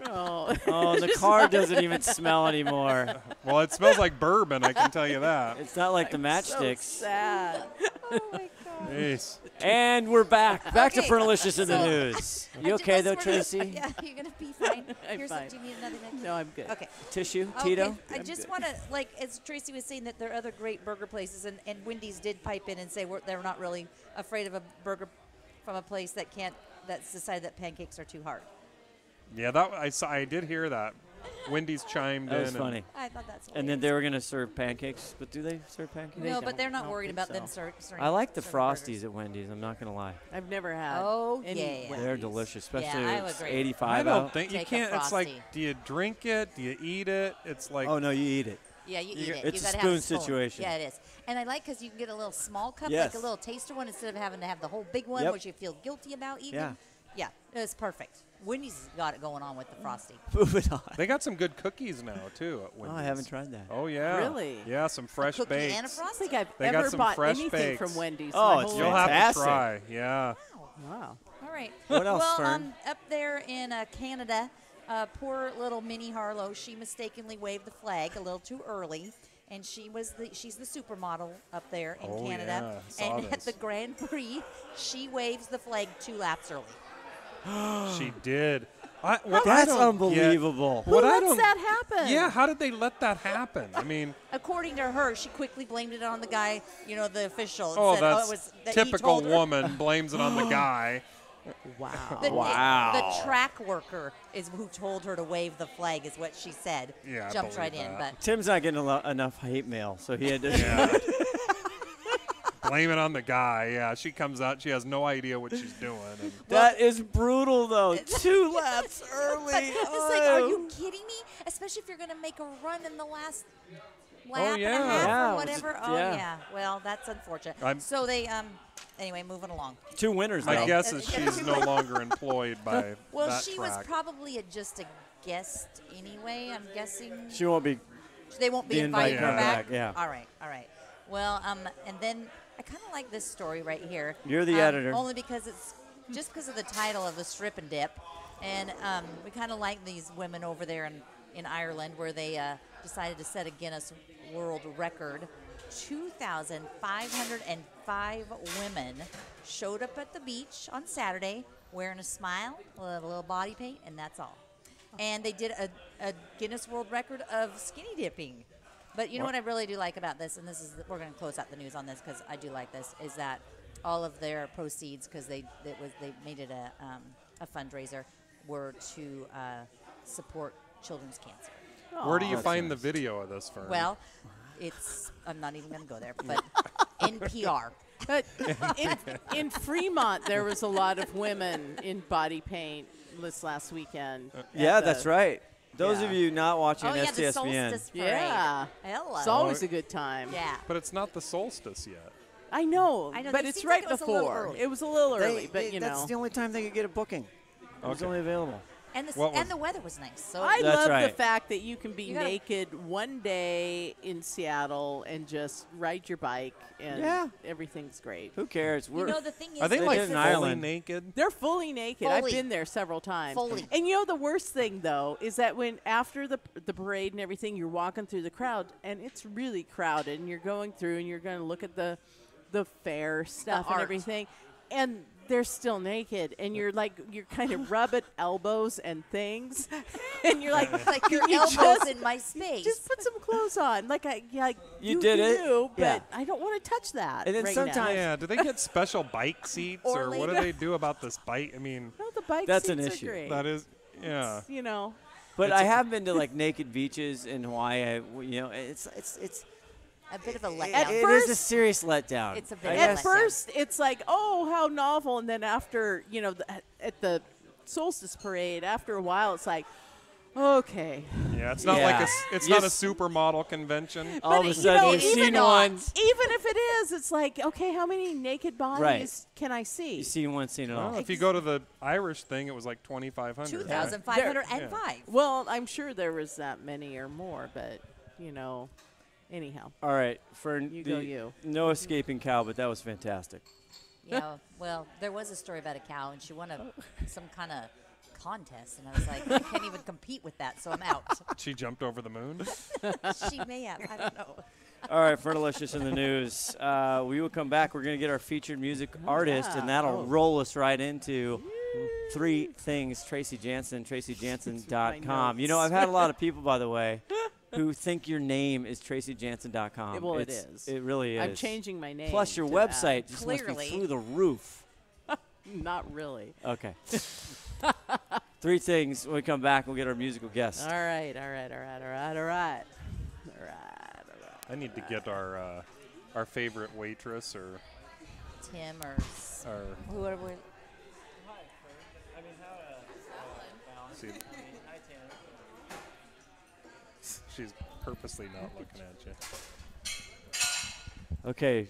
Oh. Oh, and the car doesn't even smell anymore. Well, it smells like bourbon, I can tell you that. It's not like the So matchsticks. sad. Jeez. And we're back. Back to Okay, Fernalicious in the so- news. You okay though, Tracy? Yeah, you're gonna be fine. I'm Here's fine. Do you need another napkin? No, I'm good. Okay. Tissue, Okay, Tito? I just want to, like, as Tracy was saying, that there are other great burger places, and Wendy's did pipe in and say they're not really afraid of a burger from a place that's decided that pancakes are too hard. Yeah, I did hear that. Wendy's chimed That in. was funny. I thought that's And then they were going to serve pancakes. But do they serve pancakes? No, but they're I not don't worried think about them so. serving. I like the serving Frosties burgers. at Wendy's. I'm not going to lie. I've never had. Oh, any yeah. Wendy's. They're delicious, especially I if would it's agree. 85 I don't out. think you Take a can't. It's like, Frosty. do you drink it? Do you eat it? It's like. Oh, no, you eat it. Yeah, you eat You're- it. it's you a gotta have spoon situation. Yeah, it is. And I like because you can get a little small cup, Yes. like a little taster one, instead of having to have the whole big one, Yep. which you feel guilty about eating. Yeah. Yeah, it's perfect. Wendy's has got it going on with the Frosty. Moving on. They got some good cookies now too at Oh, Wendy's. I haven't tried that. Oh yeah. Really? Yeah, some fresh Cookie bakes. and a I don't Frosty. think I've They got ever some bought fresh anything bakes. from Wendy's. Oh, my it's whole You'll life. have to Fantastic. try. Yeah. Wow. All right. What else, well, Fern? up there in Canada, poor little Minnie Harlow, she mistakenly waved the flag a little too early. And she's the supermodel up there in Oh, Canada. yeah, saw And at this. the Grand Prix, she waves the flag 2 laps early. She did. I That's don't get- unbelievable. What Who I lets don't. that happen? Yeah, how did they let that happen? I mean, According to her, she quickly blamed it on the guy, the official. And oh, said, that's it was that he typical told her. woman blames it on the guy. Wow. Wow. The track worker is who told her to wave the flag, is what she said. Yeah, I Jumped right believe in, that. but Tim's not getting enough hate mail, so he had to. Yeah. Blame it on the guy. Yeah, she comes out. She has no idea what she's doing. And That is brutal, though. 2 laps early. But it's like, are you kidding me? especially if you're going to make a run in the last lap and a yeah. half Yeah, or it was whatever. a- Oh, yeah. yeah. Well, that's unfortunate. So they, anyway, moving along. 2 winners, My though. guess is she's no longer employed by Well, that she track. was probably just a guest anyway, I'm guessing. She won't be. They won't be Be inviting inviting her her back? back, yeah. All right. Well, and then I kind of like this story right here. You're the editor. Only because it's just because of the title of the strip and dip. And we kind of like these women over there in Ireland where they decided to set a Guinness World Record. 2,505 women showed up at the beach on Saturday wearing a smile, a little body paint, and that's all. And they did a Guinness World Record of skinny dipping. But you know what I really do like about this, and this is we're going to close out the news on this because I do like this, is that all of their proceeds, because they made it a fundraiser, were to support children's cancer. Where do you find the video of this, Fern? Well, I'm not even going to go there, but NPR. But in Fremont, there was a lot of women in body paint this last weekend. Yeah, at that's the- right. Those Yeah. of you not watching Oh, yeah, the STSBN. solstice parade. Yeah. Hello. It's always a good time. Yeah. But it's not the solstice yet. I know, I know, but it it's seems right like it was a little before. early. It was a little early, but you that's know. the only time they could get a booking. It was Okay. only available. And What was- the weather was nice. So I That's love the right. fact that you can be You gotta- naked one day in Seattle and just ride your bike, and Yeah. everything's great. Who cares? you know the thing is, Are they They like did in fully Ireland. naked? They're fully naked. I've Fully. been there several times. Fully. And you know the worst thing though is that when after the parade and everything, you're walking through the crowd and it's really crowded, and you're going through and you're going to look at the fair stuff and art. everything, and they're still naked, and you're kind of rubbing elbows and things, and you're like like your "Can you elbows just- in my space. Just put some clothes on, You did it? do, but Yeah. I don't want to touch that. And then right sometimes- now. Yeah. Do they get special bike seats, Or or what do later- they do about this bike? I mean, No, the bike That's an seats issue. are great. that is, yeah. You know, But I have been to like naked beaches in Hawaii. It's a bit of a it letdown. is a serious letdown. It's a bit I of a guess. at first it's like, oh, how novel, and then after at the solstice parade, after a while, it's like, okay. Yeah, it's not Yeah. like it's not a Yes. supermodel convention. All of a you sudden know, you've even seen not- one. Even if it is, it's like, okay, how many naked bodies Right. can I see? You've seen one, seen it all. Well, if you go to the Irish thing, it was like 2,500. 2,505. Well, I'm sure there was that many or more, but anyhow. All right, for You go, you. no escaping cow, but that was fantastic. Yeah, well, there was a story about a cow, and she won some kind of contest, and I was like, I can't even compete with that, so I'm out. She jumped over the moon. She may have. I don't know. All right, Fergalicious in the news. We will come back. We're going to get our featured music artist, and that'll roll us right into three things. Tracy Jansen, TracyJansen.com. You know, I've had a lot of people, by the way, who think your name is TracyJansen.com. Well, it is. It really is. I'm changing my name. Plus, your to website just must Clearly. be through the roof. that. Not really. Okay. Three things. When we come back, we'll get our musical guest. All right. I need to get our favorite waitress or Tim or whoever. see. She's purposely not looking at you. Okay.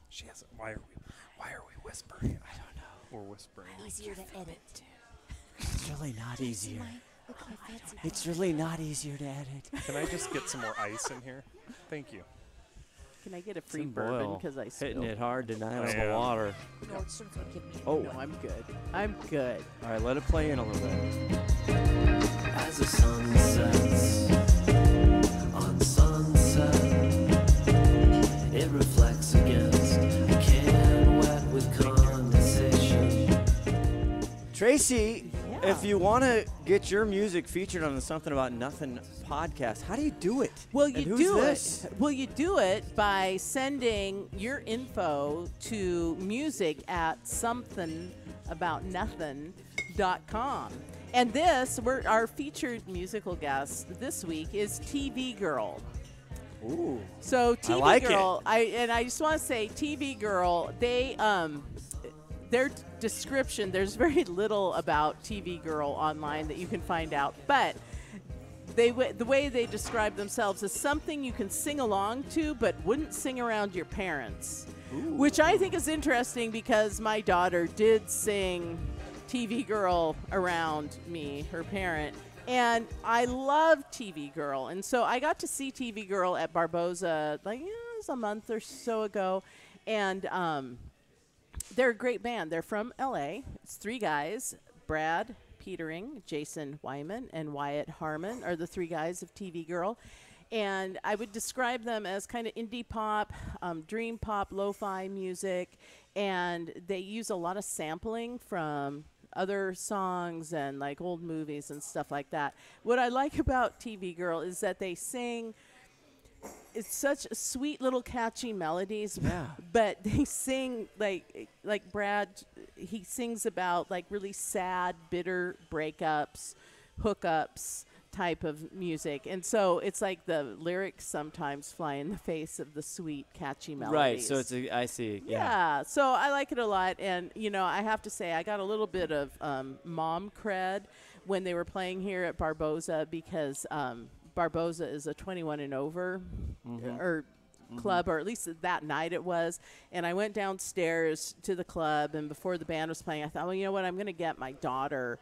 She has. Why are we whispering? I don't know. We're whispering. Easier to edit. It's really not easier. Look at my fancy It's really not easier to edit. Can I just get some more ice in here? Thank you. Can I get a free Some bourbon Boyle because I hitting spilled? it hard tonight on the am. water. Nordstrom's would give me. Oh, No, I'm good. I'm good. all right. Let it play in a little bit. As the sun sets on sunset, it reflects against a can wet with condensation. Tracy, Yeah. if you want to get your music featured on the Something About Nothing podcast, how do you do it? Well, And you who's do this? it. Well, you do it by sending your info to music@somethingaboutnothing.com. And our featured musical guest this week is TV Girl. Ooh. So TV like it. Girl, I just want to say TV Girl, their description, there's very little about TV Girl online that you can find out, but the way they describe themselves is something you can sing along to, but wouldn't sing around your parents, which I think is interesting because my daughter did sing TV Girl around me, her parent, and I love TV Girl, and so I got to see TV Girl at Barboza it was a month or so ago, and they're a great band. They're from LA. It's 3 guys: Brad Petering, Jason Wyman, and Wyatt Harmon are the 3 guys of TV Girl. And I would describe them as kind of indie pop, dream pop, lo-fi music, and they use a lot of sampling from other songs and like old movies and stuff like that. What I like about TV Girl is that they sing, it's such sweet little catchy melodies, but they sing like Brad, he sings about like really sad, bitter breakups, hookups type of music, and so it's like the lyrics sometimes fly in the face of the sweet, catchy melodies. Right. So it's I see. Yeah. So I like it a lot, and I have to say I got a little bit of mom cred when they were playing here at Barboza because Barboza is a 21 and over or club, or at least that night it was. And I went downstairs to the club, and before the band was playing, I thought, well, you know what, I'm going to get my daughter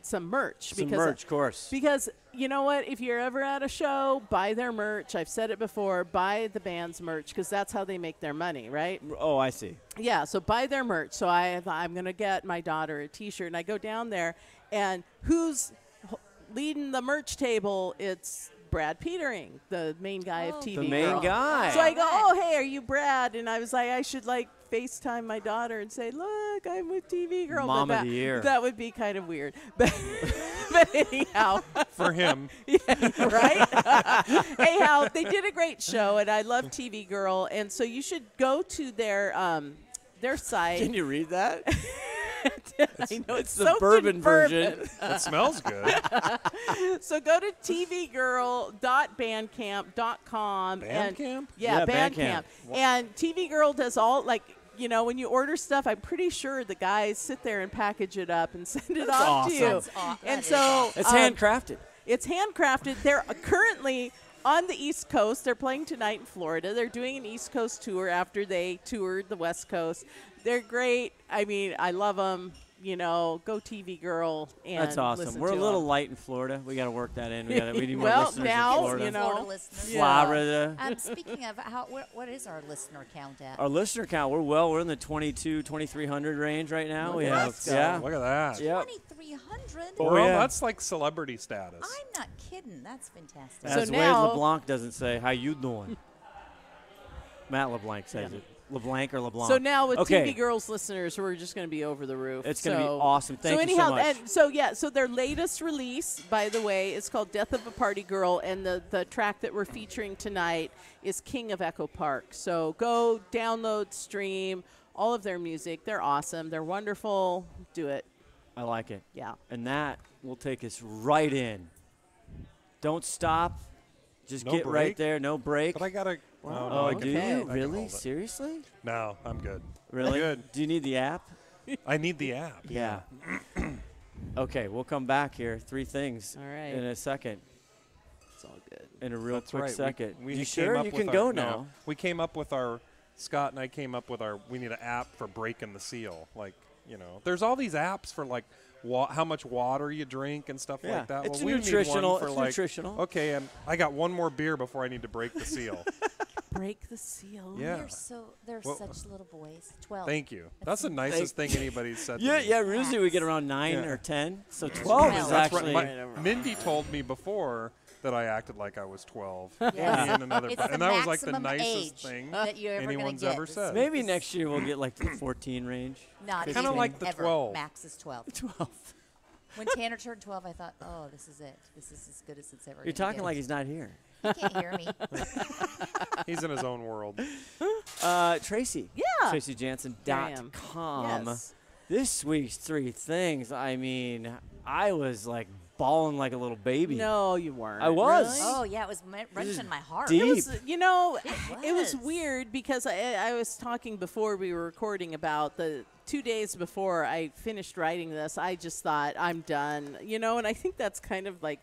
some merch. Of course. Because you know what, if you're ever at a show, buy their merch. I've said it before, buy the band's merch because that's how they make their money, right? Oh, I see. Yeah, so buy their merch. So I'm going to get my daughter a T-shirt, and I go down there, and who's leading the merch table? It's Brad Petering, the main guy of TV The main Girl. guy. So I go, oh, hey, are you Brad? And I was like, I should FaceTime my daughter and say, look, I'm with TV Girl. Mom of the year. That would be kind of weird. But anyhow. For him. Yeah, right? Anyhow, they did a great show, and I love TV Girl. And so you should go to their site. Can you read that? I know it's the bourbon version. It smells good. So go to tvgirl.bandcamp.com. Bandcamp? Yeah, Bandcamp. Bandcamp. And TV Girl does all, when you order stuff, I'm pretty sure the guys sit there and package it up and send it off to you. That's awesome. And so It's handcrafted. It's handcrafted. They're currently on the East Coast. They're playing tonight in Florida. They're doing an East Coast tour after they toured the West Coast. They're great. I mean, I love them. Go TV Girl and That's awesome. listen We're a to little 'em. light in Florida. We got to work that in. We need more Well, listeners now, in Florida. Florida listeners. Florida. Speaking of, what is our listener count at? Our listener count, we're in the 2,300 range right now. We have, Look at that. Yep. 2,300? Oh, Well, yeah. that's like celebrity status. I'm not kidding. That's fantastic. As So Wade now- LeBlanc doesn't say, how you doing? Matt LeBlanc says it. LeBlanc or LeBlanc. So now with Okay. TV Girls listeners, we're just going to be over the roof. It's going to be awesome. Thank you anyhow, so much. And so their latest release, by the way, is called Death of a Party Girl, and the track that we're featuring tonight is King of Echo Park. So go download, stream all of their music. They're awesome. They're wonderful. Do it. I like it. Yeah. And that will take us right in. Don't stop. Just No get right break? there. No break. But I got to. Oh, no, I do can- you? I can Really? hold it. Seriously? No, I'm good. Really? Good. Do you need the app? I need the app. Yeah. Okay, we'll come back here. 3 things All right. in a second. It's all good. In a real That's quick right. second. We you came sure? up You with can our- go no, now. We came up with Scott and I came up with we need an app for breaking the seal. There's all these apps for how much water you drink and stuff Yeah, like that. it's we need nutritional- one for it's nutritional. Okay, and I got one more beer before I need to break the seal. Break the seal. Yeah. They're Well, such little boys. 12. Thank you. That's the nicest thing anybody's said to Yeah, me. yeah. Usually we get around 9 Yeah. or 10. So 12 is That's actually. right. Mindy told me before that I acted like I was 12. Yes. Me and another It's bud- the and that was like the maximum nicest age thing that you're ever gonna anyone's get. ever said. Maybe next year we'll get like the 14 range. Not Kinda even like the ever. 12. Max is 12. 12. When Tanner turned 12, I thought, oh, this is it. This is as good as it's ever You're gonna talking get. like he's not here. He can't hear me. He's in his own world. Tracy. Yeah. TracyJansen.com. Yes. This week's 3 things. I mean, I was like bawling like a little baby. No, you weren't. I was. Really? Oh, yeah, it was wrenching my heart. deep. It was, it was was. weird because I was talking before we were recording about the 2 days before I finished writing this, I just thought, I'm done. And I think that's kind of like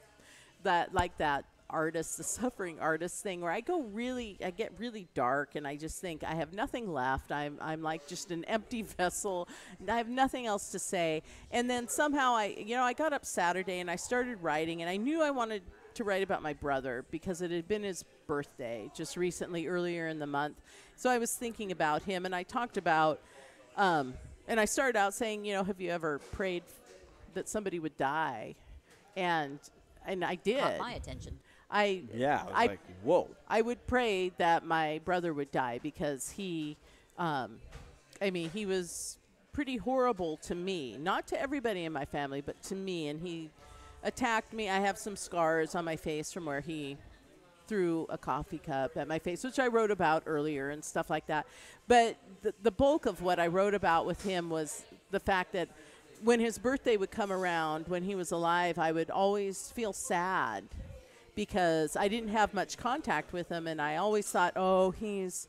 that artist, the suffering artist thing, where I get really dark, and I just think I have nothing left. I'm like just an empty vessel, and I have nothing else to say. And then somehow I got up Saturday and I started writing, and I knew I wanted to write about my brother because it had been his birthday just recently, earlier in the month. So I was thinking about him, and I talked about, and I started out saying, have you ever prayed that somebody would die? And I did. Caught my attention. I was like, whoa. I would pray that my brother would die because he was pretty horrible to me. Not to everybody in my family, but to me. And he attacked me. I have some scars on my face from where he threw a coffee cup at my face, which I wrote about earlier and stuff like that. But the bulk of what I wrote about with him was the fact that when his birthday would come around, when he was alive, I would always feel sad because I didn't have much contact with him, and I always thought, oh, he's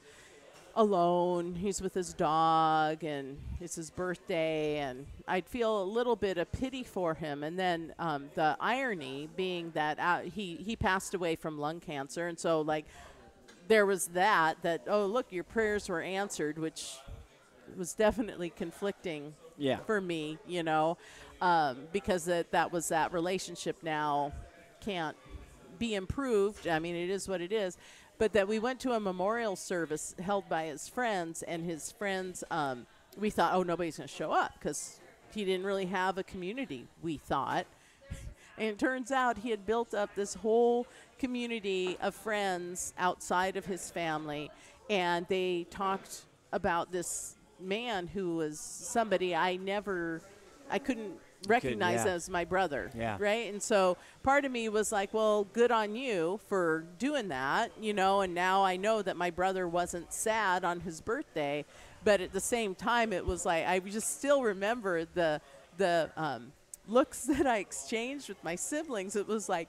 alone, he's with his dog, and it's his birthday, and I'd feel a little bit of pity for him. And then the irony being that he passed away from lung cancer, and so like there was that oh, look, your prayers were answered, which was definitely conflicting for me, because that was that relationship now can't be improved. I mean, it is what it is. But that we went to a memorial service held by his friends, and his friends, we thought, oh, nobody's going to show up because he didn't really have a community, we thought. And it turns out he had built up this whole community of friends outside of his family, and they talked about this man who was somebody I couldn't recognize as my brother, right? And so part of me was like, well, good on you for doing that, and now I know that my brother wasn't sad on his birthday. But at the same time, it was like I just still remember the looks that I exchanged with my siblings. It was like,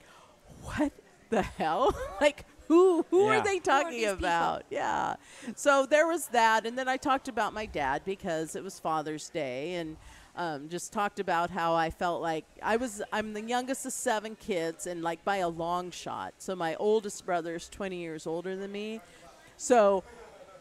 what the hell? Like, who are they talking about? Yeah. So there was that. And then I talked about my dad because it was Father's Day, and just talked about how I felt like I'm the youngest of 7 kids, and like by a long shot. So my oldest brother is 20 years older than me. So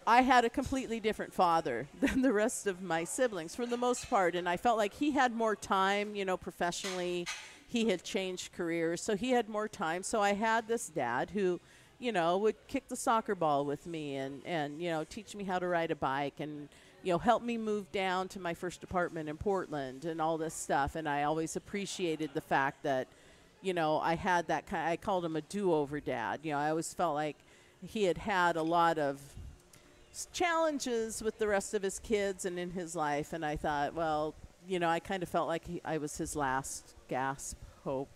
I had a completely different father than the rest of my siblings for the most part. And I felt like he had more time, professionally. He had changed careers, so he had more time. So I had this dad who, would kick the soccer ball with me and teach me how to ride a bike and, help me move down to my first apartment in Portland and all this stuff. And I always appreciated the fact that, I had that I called him a do-over dad. I always felt like he had a lot of challenges with the rest of his kids and in his life. And I thought, well, I kind of felt like I was his last gasp hope,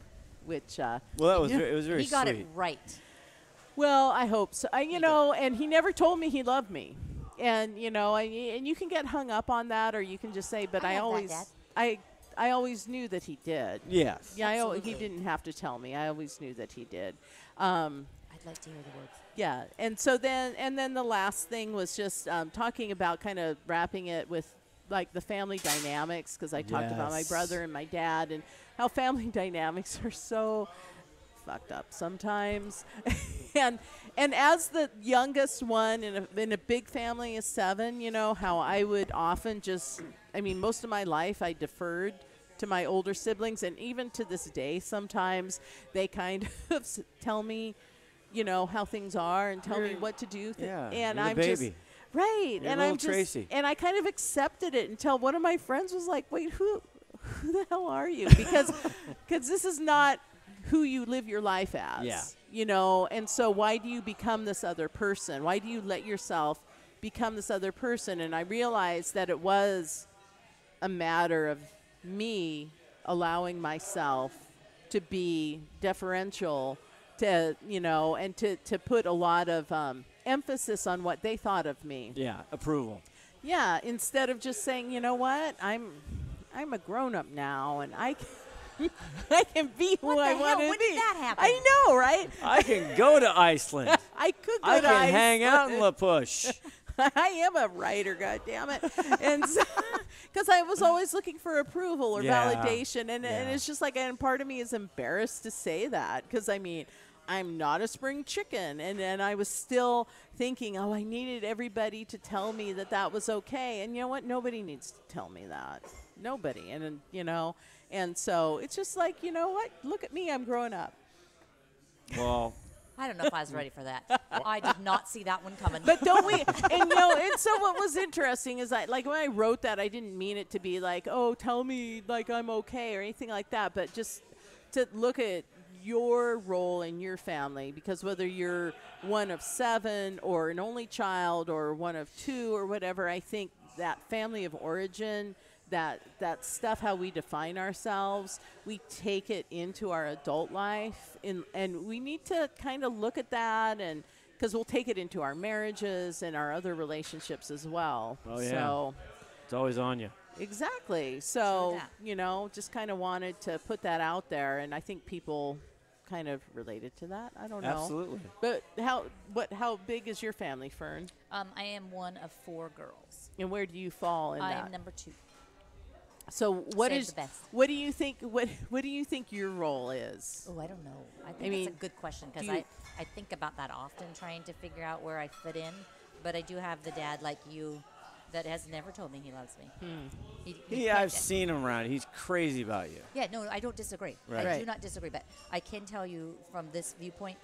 which, well, it was very sweet. He got it right. Well, I hope so. And he never told me he loved me. And, and you can get hung up on that, or you can just say, but I always knew that he did. Yes. Yeah, he didn't have to tell me. I always knew that he did. I'd like to hear the words. Yeah. And so then the last thing was just talking about kind of wrapping it with like the family dynamics, because I talked about my brother and my dad and how family dynamics are so fucked up sometimes. and as the youngest one in a big family of 7, how I would often most of my life I deferred to my older siblings, and even to this day sometimes they kind of tell me, how things are and tell me what to do. And I'm baby. just right. You're and I'm just Tracy. And I kind of accepted it until one of my friends was like, wait, who the hell are you? Because this is not who you live your life as. And so why do you become this other person? Why do you let yourself become this other person? And I realized that it was a matter of me allowing myself to be deferential to, and to put a lot of emphasis on what they thought of me. Yeah, approval. Yeah, instead of just saying, you know what, I'm a grown-up now, and I can be who I want to be. When did that happen? I know, right? I can go to Iceland. I could go I to can Iceland. hang out in La Push. I am a writer, goddammit. And so, because I was always looking for approval or Yeah. validation, and it's just like, and part of me is embarrassed to say that, because I mean, I'm not a spring chicken, and then I was still thinking, oh, I needed everybody to tell me that that was okay, and you know what? Nobody needs to tell me that. Nobody, and you know, and so it's just like, you know what? Look at me, I'm growing up. Well, I don't know if I was ready for that. I did not see that one coming. But don't we? And you know, and so what was interesting is like when I wrote that, I didn't mean it to be like, oh, tell me like I'm okay or anything like that, but just to look at your role in your family, because whether you're one of 7 or an only child or one of 2 or whatever, I think that family of origin, that stuff, how we define ourselves, we take it into our adult life, and we need to kind of look at that, and because we'll take it into our marriages and our other relationships as well. Oh, yeah. So it's always on you. exactly. So that. you know, just kind of wanted to put that out there, and I think people kind of related to that. I don't know. Absolutely. But how big is your family, Fern? I am one of 4 girls. And where do you fall in I that? am number 2. So what Save is the best. what do you think what do you think your role is? Oh, I don't know. I think mean, that's a good question, because do you- I think about that often, trying to figure out where I fit in. But I do have the dad like you that has never told me he loves me. He Yeah, can't- I've seen him around. He's crazy about you. Yeah, no, I don't disagree. Right. I Right. do not disagree. But I can tell you from this viewpoint,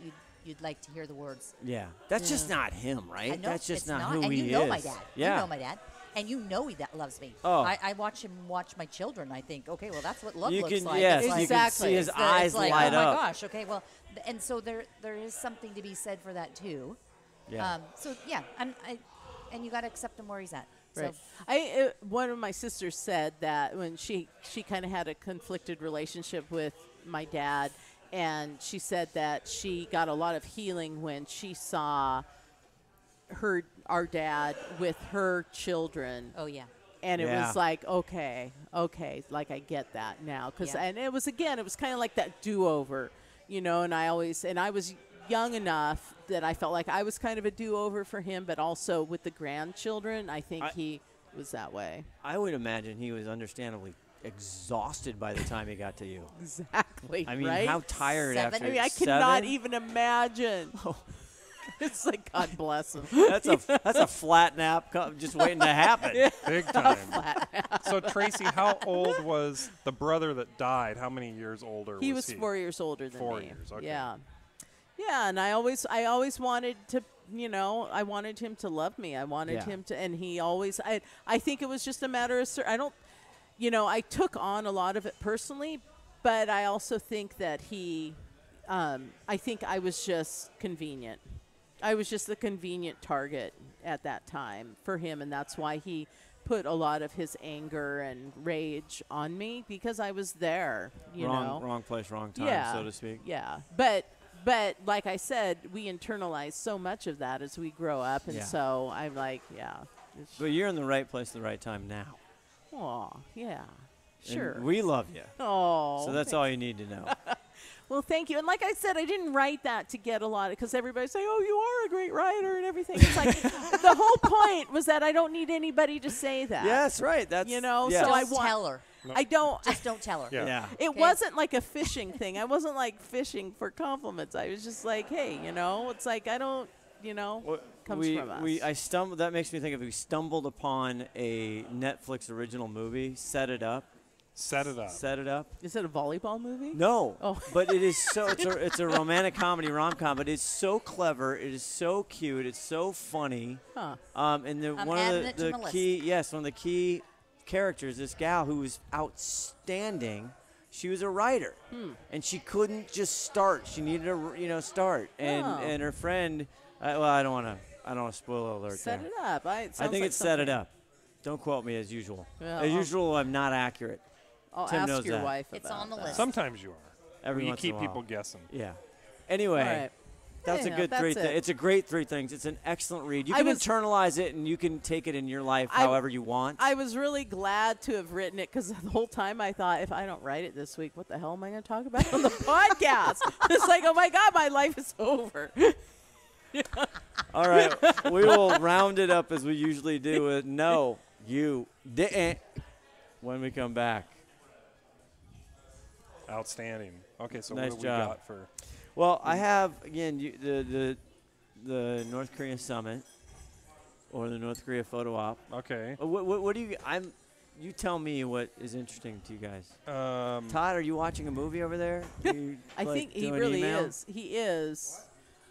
you'd like to hear the words. Yeah. That's just not him, I right? know That's just it's not, not, who and he you know is. my dad. Yeah. You know my dad. And you know he that loves me. Oh. I watch him watch my children. I think, okay, well, that's what love You looks can, like. yes, It's you like, can see his it's eyes like, light oh up. my gosh, okay, well, and so there is something to be said for that too. Yeah. So yeah, and you got to accept him where he's at. Right. So One of my sisters said that when she kind of had a conflicted relationship with my dad, and she said that she got a lot of healing when she saw our dad with her children. oh yeah, And it Yeah. was like, okay, like I get that now, Yeah. and it was kind of like that do-over, you know. And I was young enough that I felt like I was kind of a do-over for him, but also with the grandchildren, I think he was that way. I would imagine he was understandably exhausted by the time he got to you. Exactly. I mean, right? how tired 7? after I mean, I 7? cannot even imagine. It's like, God bless him. That's a flat nap just waiting to happen. Big time. So Tracy, how old was the brother that died? How many years older He was was 4 years older than 4 me. years, okay. Yeah. Yeah, and I always wanted to, you know, I wanted him to love me. I wanted Yeah. him to, and he always, I think it was just a matter of, I took on a lot of it personally, but I also think that I think I was just convenient. I was just the convenient target at that time for him, and that's why he put a lot of his anger and rage on me, because I was there, you know. Wrong place, wrong time, so to speak. Yeah, but like I said, we internalize so much of that as we grow up, and Yeah. so I'm like, yeah. But you're in the right place at the right time now. Oh, yeah, And sure. we love you. Oh, So that's all you need to know. well, thank you. And like I said, I didn't write that to get a lot of, because everybody's saying, oh, you are a great writer and everything. It's like the whole point was that I don't need anybody to say that. Yeah, that's right. That's You know, yeah. so I don't want. tell her. I don't. Just don't tell her. Yeah. Yeah. It Okay. wasn't like a fishing thing. I wasn't like fishing for compliments. I was just like, hey, you know, it's like I don't, you know, comes from us. That makes me think of, we stumbled upon a Netflix original movie, Set It Up. Set it up. Set It Up. Is it a volleyball movie? No, Oh. but it is so. It's a romantic comedy rom-com, but it's so clever. It is so cute. It's so funny. Huh. And I'm one adding of it to the my list. key, yes, one of the key characters, this gal who was outstanding. She was a writer, and she couldn't just start. She needed to, start. And Oh. and her friend, I don't want to spoil alert Set there. it up. I think it's Set It Up. Don't quote me as usual. Yeah, as usual, I'm not accurate. I'll Tim ask knows your that. wife It's about on the that. list. Sometimes you are. Every you once in keep a while. people guessing. Yeah. Anyway, All right. that's a Anyhow, good that's three it. things. It's a great 3 things. It's an excellent read. You I can was- internalize it, and you can take it in your life however you want. I was really glad to have written it, because the whole time I thought, if I don't write it this week, what the hell am I going to talk about on the podcast? It's like, oh my God, my life is over. All right. We will round it up as we usually do with no, you didn't. when we come back. Outstanding. Okay, so Nice what do job. we got for? Well, I have again the North Korean summit or the North Korea photo op. Okay. What do you? You tell me what is interesting to you guys. Todd, are you watching a movie over there? You, I like, think he doing really email? is. He is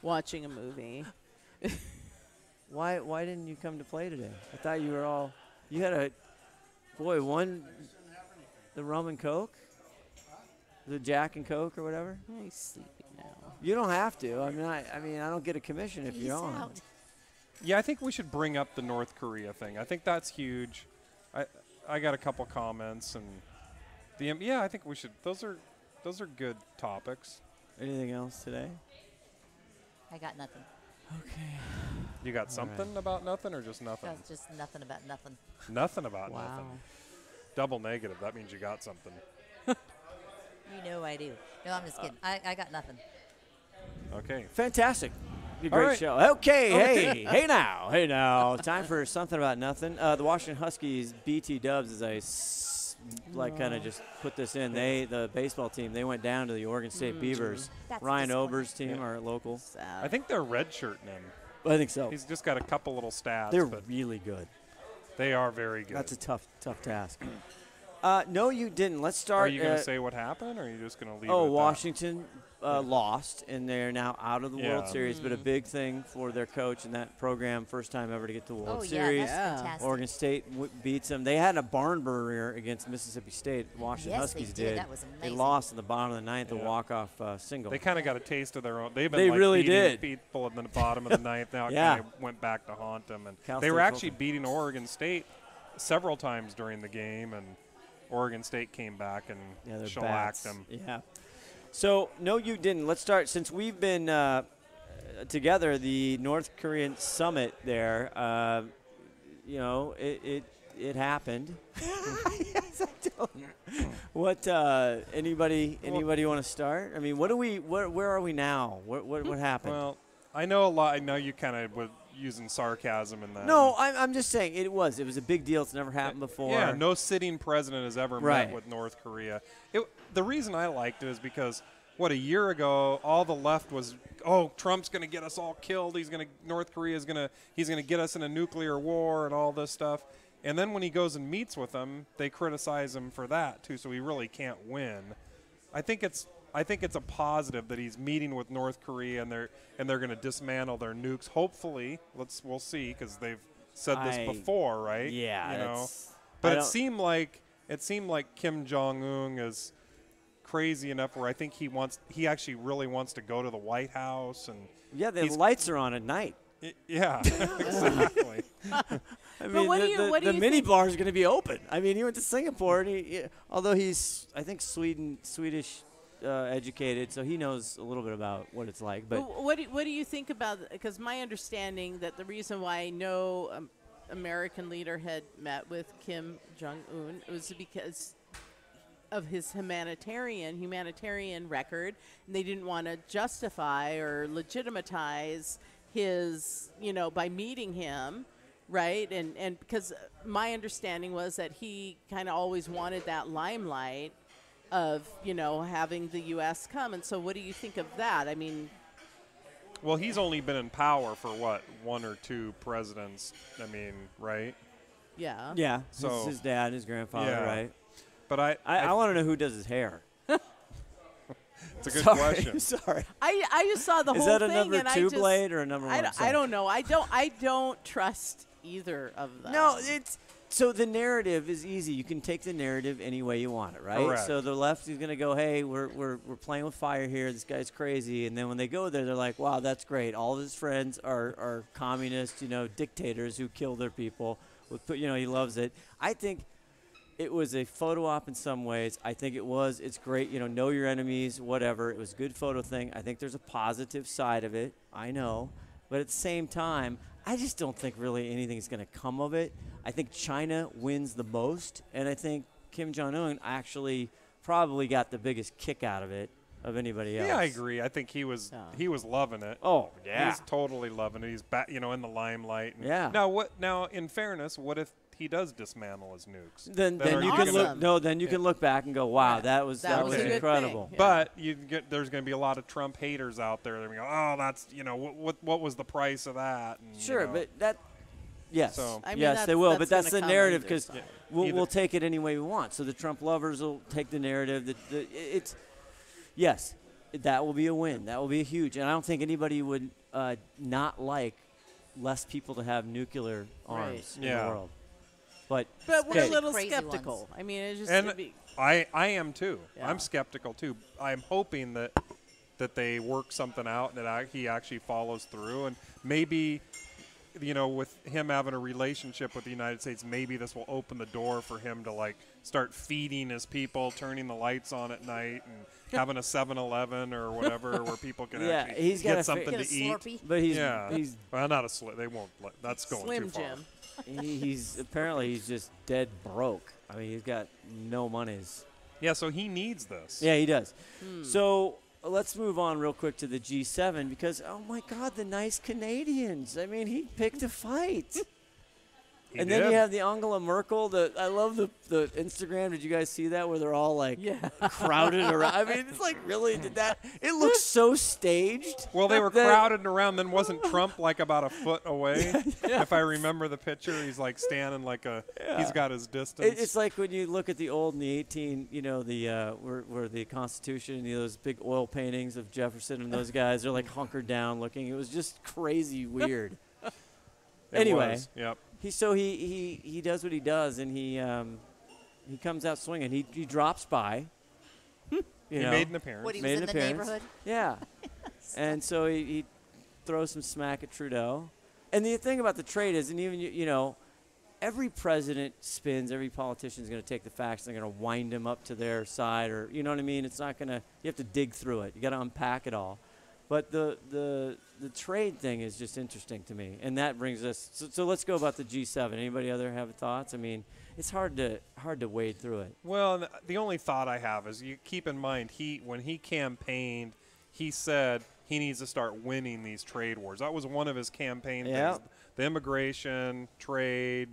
watching a movie. Why didn't you come to play today? I thought you were all. You had the rum and Coke, the Jack and Coke or whatever. He's sleeping now. You don't have to. I mean, I don't get a commission if Peace you're on. out. Yeah, I think we should bring up the North Korea thing. I think that's huge. I got a couple comments and I think we should. Those are good topics. Anything else today? I got nothing. Okay. You got something about nothing or just nothing? That's just nothing about nothing. Nothing about Wow. nothing. Double negative. That means you got something. You know I do. No, I'm just kidding. I got nothing. Okay. Fantastic. Be a All great right. show. Okay, hey now. Time for something about nothing. The Washington Huskies BT Dubs, as I kind of just put this in. The baseball team, they went down to the Oregon State Beavers. That's Ryan disappointing. Ober's team, our local. I think they're redshirting him. I think so. He's just got a couple little stats. They're but really good. they are very good. That's a tough task. No, you didn't. Let's start. Are you going to say what happened, or are you just going to leave it Oh, at Washington lost, and they're now out of the World Yeah. Series, but a big thing for their coach and that program, first time ever to get to the World Oh, Series. yeah, that's fantastic. Oregon State beats them. They had a barn burner against Mississippi State. Washington Yes, they Huskies did. That was They amazing. lost in the bottom of the ninth, a Yeah. walk-off single. They kind of got a taste of their own. They've been They like really beating did. people in the bottom of the ninth. Now it Yeah. kind of went back to haunt them. And Cal they were State's actually open. beating Oregon State several times during the game, and Oregon State came back and Yeah, they're shellacked bats. them. Yeah. So, no, you didn't. Let's start. Since we've been together, the North Korean summit there, it happened. Yes, I don't. What? Anybody want to start? I mean, where are we now? What happened? Well, I know a lot. I know you kind of were using sarcasm in that. No, I'm just saying it was a big deal. It's never happened before. Yeah, no sitting president has ever Right. met with North Korea. The reason I liked it is because, a year ago, all the left was, Trump's going to get us all killed. North Korea is going to get us in a nuclear war and all this stuff. And then when he goes and meets with them, they criticize him for that too. So he really can't win. I think it's a positive that he's meeting with North Korea and they're going to dismantle their nukes. Hopefully, we'll see, because they've said this before, right? Yeah, you know. that's- But I it don't- seemed like Kim Jong-un is crazy enough where I think he actually really wants to go to the White House, and Yeah, the he's- lights are on at night. yeah, exactly. I mean, what do the you mini think- bar is going to be open. I mean, he went to Singapore, and although he's, I think, Swedish educated, so he knows a little bit about what it's like. But What do you think about? Because my understanding that the reason why no American leader had met with Kim Jong Un was because of his humanitarian record, and they didn't want to justify or legitimize his, by meeting him, right? And because my understanding was that he kind of always wanted that limelight of, having the U.S. come. And so what do you think of that? I mean, Well, he's only been in power for one or two presidents. I mean, right? yeah. yeah, So- his dad and his grandfather, Yeah. right? But I want to know who does his hair. it's a good Sorry, question. sorry. I just saw the Is whole that a thing, number and I 2 just, blade or a number 1? I don't know. I don't trust either of them. No, so the narrative is easy. You can take the narrative any way you want it, right? Correct. So the left is going to go, hey, we're playing with fire here. This guy's crazy. And then when they go there, they're like, wow, that's great. All of his friends are communists, dictators who kill their people. He loves it. I think it was a photo op in some ways. I think it's great, know your enemies, whatever. It was a good photo thing. I think there's a positive side of it. I know. But at the same time, I just don't think really anything's going to come of it. I think China wins the most, and I think Kim Jong-un actually probably got the biggest kick out of it of anybody else. Yeah, I agree. I think he was loving it. Oh, yeah. He's totally loving it. He's back, in the limelight. And Yeah. Now, in fairness, what if he does dismantle his nukes. Then are you you can gonna- look. No, then you can look back and go, wow, Yeah. that was That was a good incredible. thing. Yeah. But there's going to be a lot of Trump haters out there. They're going to go, oh, that's what was the price of that? And, Sure, but that. Yes, So- I mean, yes, that's- they will. that's But that's gonna the come narrative either because side. we'll take it any way we want. So the Trump lovers will take the narrative that it's. Yes, that will be a win. That will be huge, and I don't think anybody would not like less people to have nuclear arms in the Yeah. world. But But we're okay. a little Crazy skeptical. ones. I mean, it's just And to be. I am too. Yeah. I'm skeptical too. I'm hoping that they work something out and that he actually follows through, and maybe with him having a relationship with the United States, maybe this will open the door for him to like start feeding his people, turning the lights on at night, and having a 7-Eleven or whatever where people can Yeah, actually he's gotta get something Get a to eat. Slurpee. But he's Yeah. he's Well, not a slit. They won't. That's going Slim too far. Jim. he's apparently he's just dead broke. I mean, he's got no monies. Yeah, so he needs this. Yeah, he does. So let's move on real quick to the G7 because, oh, my God, the nice Canadians. I mean, he picked a fight. He and did. then you have the Angela Merkel. I love the Instagram. Did you guys see that where they're all, like, crowded around? I mean, it's like, really? It looks so staged. Well, they were that- crowded around. Then wasn't Trump like about a foot away? If I remember the picture, he's like standing like he's got his distance. It's like when you look at the old and the 18, where the Constitution, those big oil paintings of Jefferson and those guys, they're like hunkered down looking. It was just crazy weird. It Anyway, was, yep. he does what he does, and he comes out swinging. He drops by. He made an appearance. What, he Made was in an the appearance. neighborhood? Yeah. And so he throws some smack at Trudeau. And the thing about the trade is, and even, every president spins, every politician is going to take the facts and they're going to wind them up to their side, or, you know what I mean? It's not going to, you have to dig through it. You got to unpack it all. But the trade thing is just interesting to me. And that brings us, so let's go about the G7. Anybody other have thoughts? I mean, it's hard to wade through it. Well, the only thought I have is you keep in mind when he campaigned, he said he needs to start winning these trade wars. That was one of his campaign Yeah. things. The immigration, trade,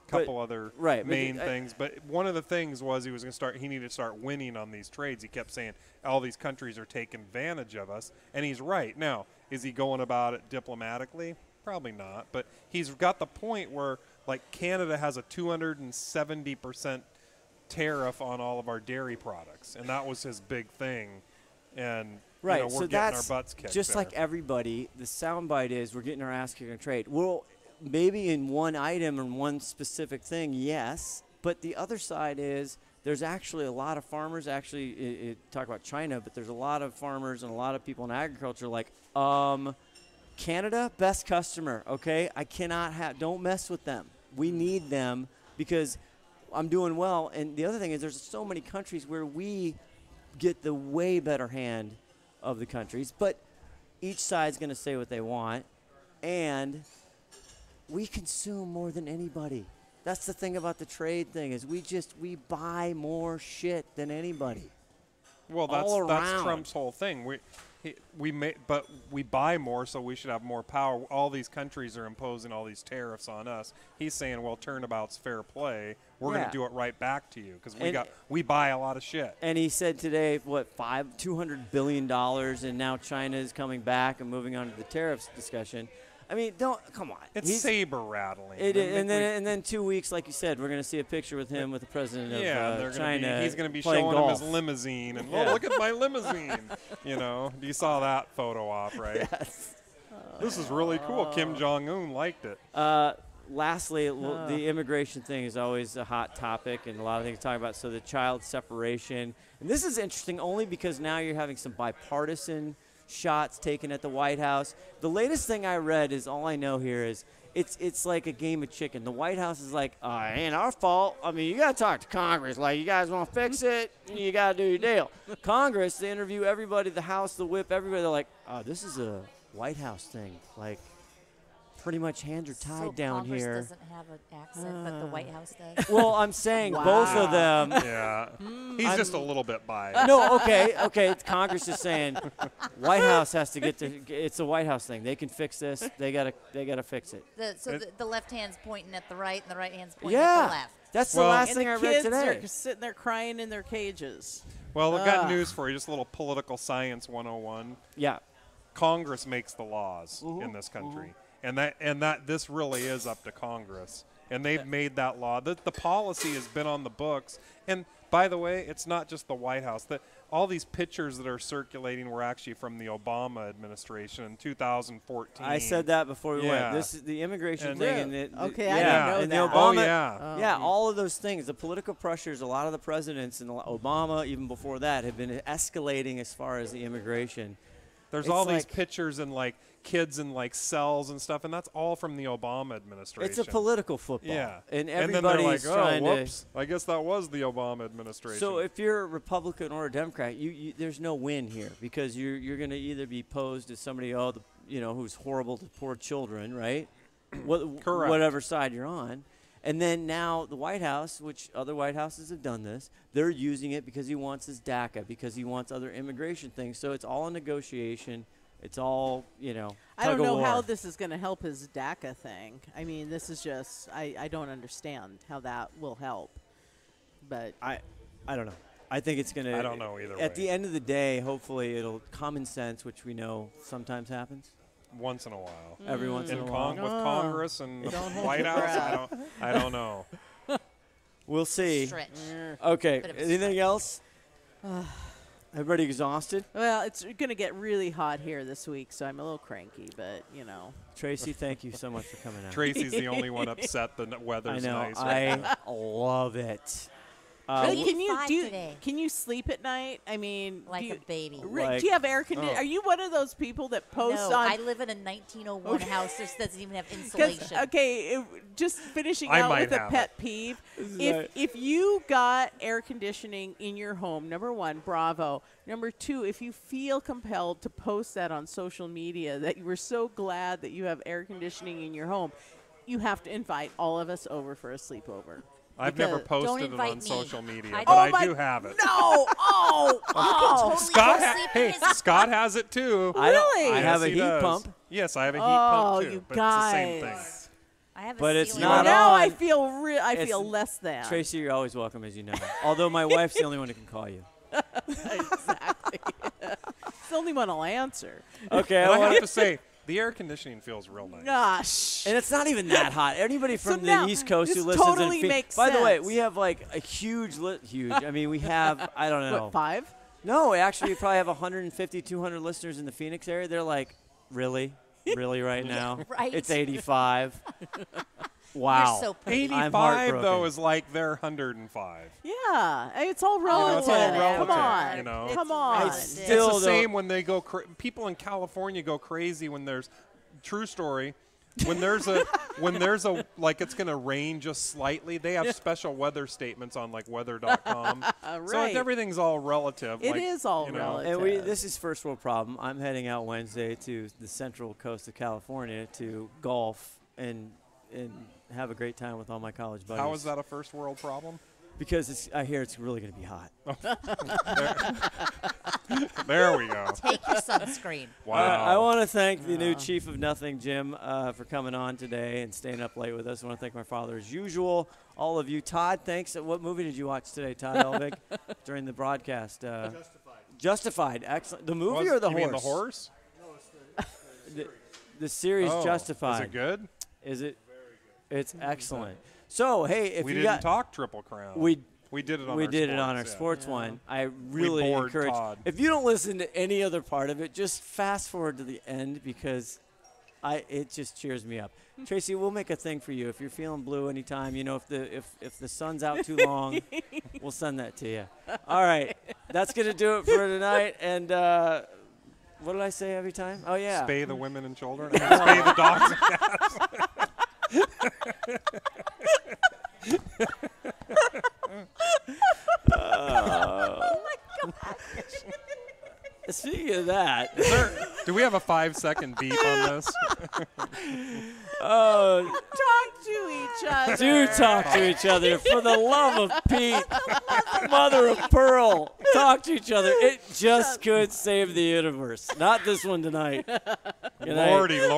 couple other main things. But one of the things was he needed to start winning on these trades. He kept saying all these countries are taking advantage of us, and he's right. Now, is he going about it diplomatically? Probably not. But he's got the point where, like, Canada has a 270% tariff on all of our dairy products, and that was his big thing. And Right, we're so getting our that's butts kicked. just there. like everybody. The soundbite is we're getting our ass kicked in trade. Well, maybe in one item and one specific thing, yes. But the other side is there's actually a lot of farmers. Actually, talk about China, but there's a lot of farmers and a lot of people in agriculture like, Canada, best customer. Okay, I cannot don't mess with them. We need them because I'm doing well. And the other thing is there's so many countries where we get the way better hand of the countries, but each side's going to say what they want, and we consume more than anybody. That's the thing about the trade thing is we buy more shit than anybody. Well, all that's around. Trump's whole thing. But we buy more, so we should have more power. All these countries are imposing all these tariffs on us. He's saying, well, turnabout's fair play. We're going Yeah. to do it right back to you because And- we buy a lot of shit. And he said today, $200 billion, and now China is coming back and moving on to the tariffs discussion. I mean, come on. It's saber rattling. And then 2 weeks, like you said, we're going to see a picture with him with the president of China. He's going to be playing showing golf. him his limousine, and Yeah. look at my limousine. You saw that photo op, right? Yes. This is really cool. Kim Jong Un liked it. Lastly, the immigration thing is always a hot topic, and a lot of things to talk about. So the child separation, and this is interesting only because now you're having some bipartisan shots taken at the White House. The latest thing I read is all I know here is it's like a game of chicken. The White House is like, it ain't our fault. I mean, you got to talk to Congress. Like, you guys want to fix it? You got to do your deal. Congress, they interview everybody, the House, the whip, everybody. They're like, this is a White House thing. Like, pretty much hands are tied So down Congress here. doesn't have an accent, but the White House does. Well, I'm saying both of them. Yeah. He's just a little bit biased. No, okay. Congress is saying White House has to get to. It's a White House thing. They can fix this. They gotta fix it. The left hand's pointing at the right, and the right hand's pointing Yeah, at the left. that's the Well- last And thing the I read kids today. are sitting there crying in their cages. Well, I've got news for you. Just a little political science 101. Yeah. Congress makes the laws in this country, and that this really is up to Congress, and they've made that law. The policy has been on the books, and by the way, it's not just the White House. All these pictures that are circulating were actually from the Obama administration in 2014. I said that before we went. Yeah. This is the immigration And thing. And Okay, yeah, I didn't know and the that. Obama, Oh, yeah. yeah, all of those things. The political pressures. A lot of the presidents and Obama, even before that, have been escalating as far as the immigration. There's It's all these like- pictures and like kids in like cells and stuff, and that's all from the Obama administration. It's a political football. Yeah, and then they're everybody's like, trying oh, whoops. I guess that was the Obama administration. So if you're a Republican or a Democrat, there's no win here because you're going to either be posed as somebody who's horrible to poor children, right? Correct. Whatever side you're on. And then now the White House, which other White Houses have done this, they're using it because he wants his DACA, because he wants other immigration things. So it's all a negotiation. It's all, I don't know how tug-of-war. this is going to help his DACA thing. I mean, this is just, I don't understand how that will help. But I don't know. I think it's going to. I don't know either At way. the end of the day, hopefully it'll common sense, which we know sometimes happens. once in a while. Every once in a while. With Congress and the Don't hold White your House, breath. I don't know. We'll see. Stretch. Okay. Bit of a Anything else? Everybody exhausted? well, it's going to get really hot here this week, so I'm a little cranky. But Tracy, thank you so much for coming out. Tracy's the only one upset the weather's I know. nice. right now. I love it. Really? can you 85 today. Can you sleep at night? I mean, Like do you, a baby. Like- do you have air conditioning? Oh. Are you one of those people that post No, on? I live in a 1901 house that doesn't even have 'Cause, insulation. okay, just finishing I out might with a have pet peeve. If you got air conditioning in your home, number one, bravo. Number two, if you feel compelled to post that on social media that you were so glad that you have air conditioning in your home, you have to invite all of us over for a sleepover. I've never Because- posted Don't it invite on me. social media, I but don't- I do have it. No! Oh! Totally Scott, go sleep in hey, his- Scott has it too. Really? I have a Yes, he heat does. pump, Yes, I have a heat Oh, pump too. you but it's the same thing. guys. I have a But it's ceiling not fan. now I on. feel I It's- feel less than. Tracy, you're always welcome, as you know. Although my wife's the only one who can call you. Exactly. It's the only one I'll answer. Okay, And I I have want to say, the air conditioning feels real nice. Gosh. and it's not even that hot. Anybody So from the now, East Coast who this listens totally in Phoenix. makes By the way, sense. we have like a huge. I mean, we have. I don't know. What, 5? No, actually, we probably have 150, 200 listeners in the Phoenix area. They're like, really right now? Right. It's 85. Wow. so pretty. I'm 85 heartbroken. though is like their 105. Yeah. It's all You know, relative. it's all relative. Come on. You know, Come on. It's it's still the though- same when they go. People in California go crazy when there's true story. When there's a like it's gonna rain just slightly, they have special weather statements on like weather.com. So Right. everything's all relative. It like, is all you know. relative. And this is first world problem. I'm heading out Wednesday to the central coast of California to golf and have a great time with all my college buddies. How is that a first world problem? Because I hear it's really going to be hot. There we go. Take your sunscreen. Wow. I want to thank the new chief of Nothing, Jim, for coming on today and staying up late with us. I want to thank my father as usual. All of you. Todd, thanks. What movie did you watch today, Todd Elvig, during the broadcast? Justified. Excellent. The movie or the you horse? mean the horse? The series Oh, Justified. Is it good? Is it? It's excellent. So, hey, if we you didn't got talk Triple Crown. we did it on we our did sports, it on our yeah. sports one. I really bored encourage. Todd. If you don't listen to any other part of it, just fast forward to the end because it just cheers me up. Tracy, we'll make a thing for you if you're feeling blue anytime. You know, if the sun's out too long, we'll send that to you. All right, that's gonna do it for tonight. And what did I say every time? Oh yeah, Spay the women and children. I mean, spay the dogs and cats. Speaking of that, Do we have a 5-second beep on this? Do talk to each other. For the love of Pete. Mother of pearl. Talk to each other. It just could save the universe. Not this one tonight. Good night. Lordy, Lord.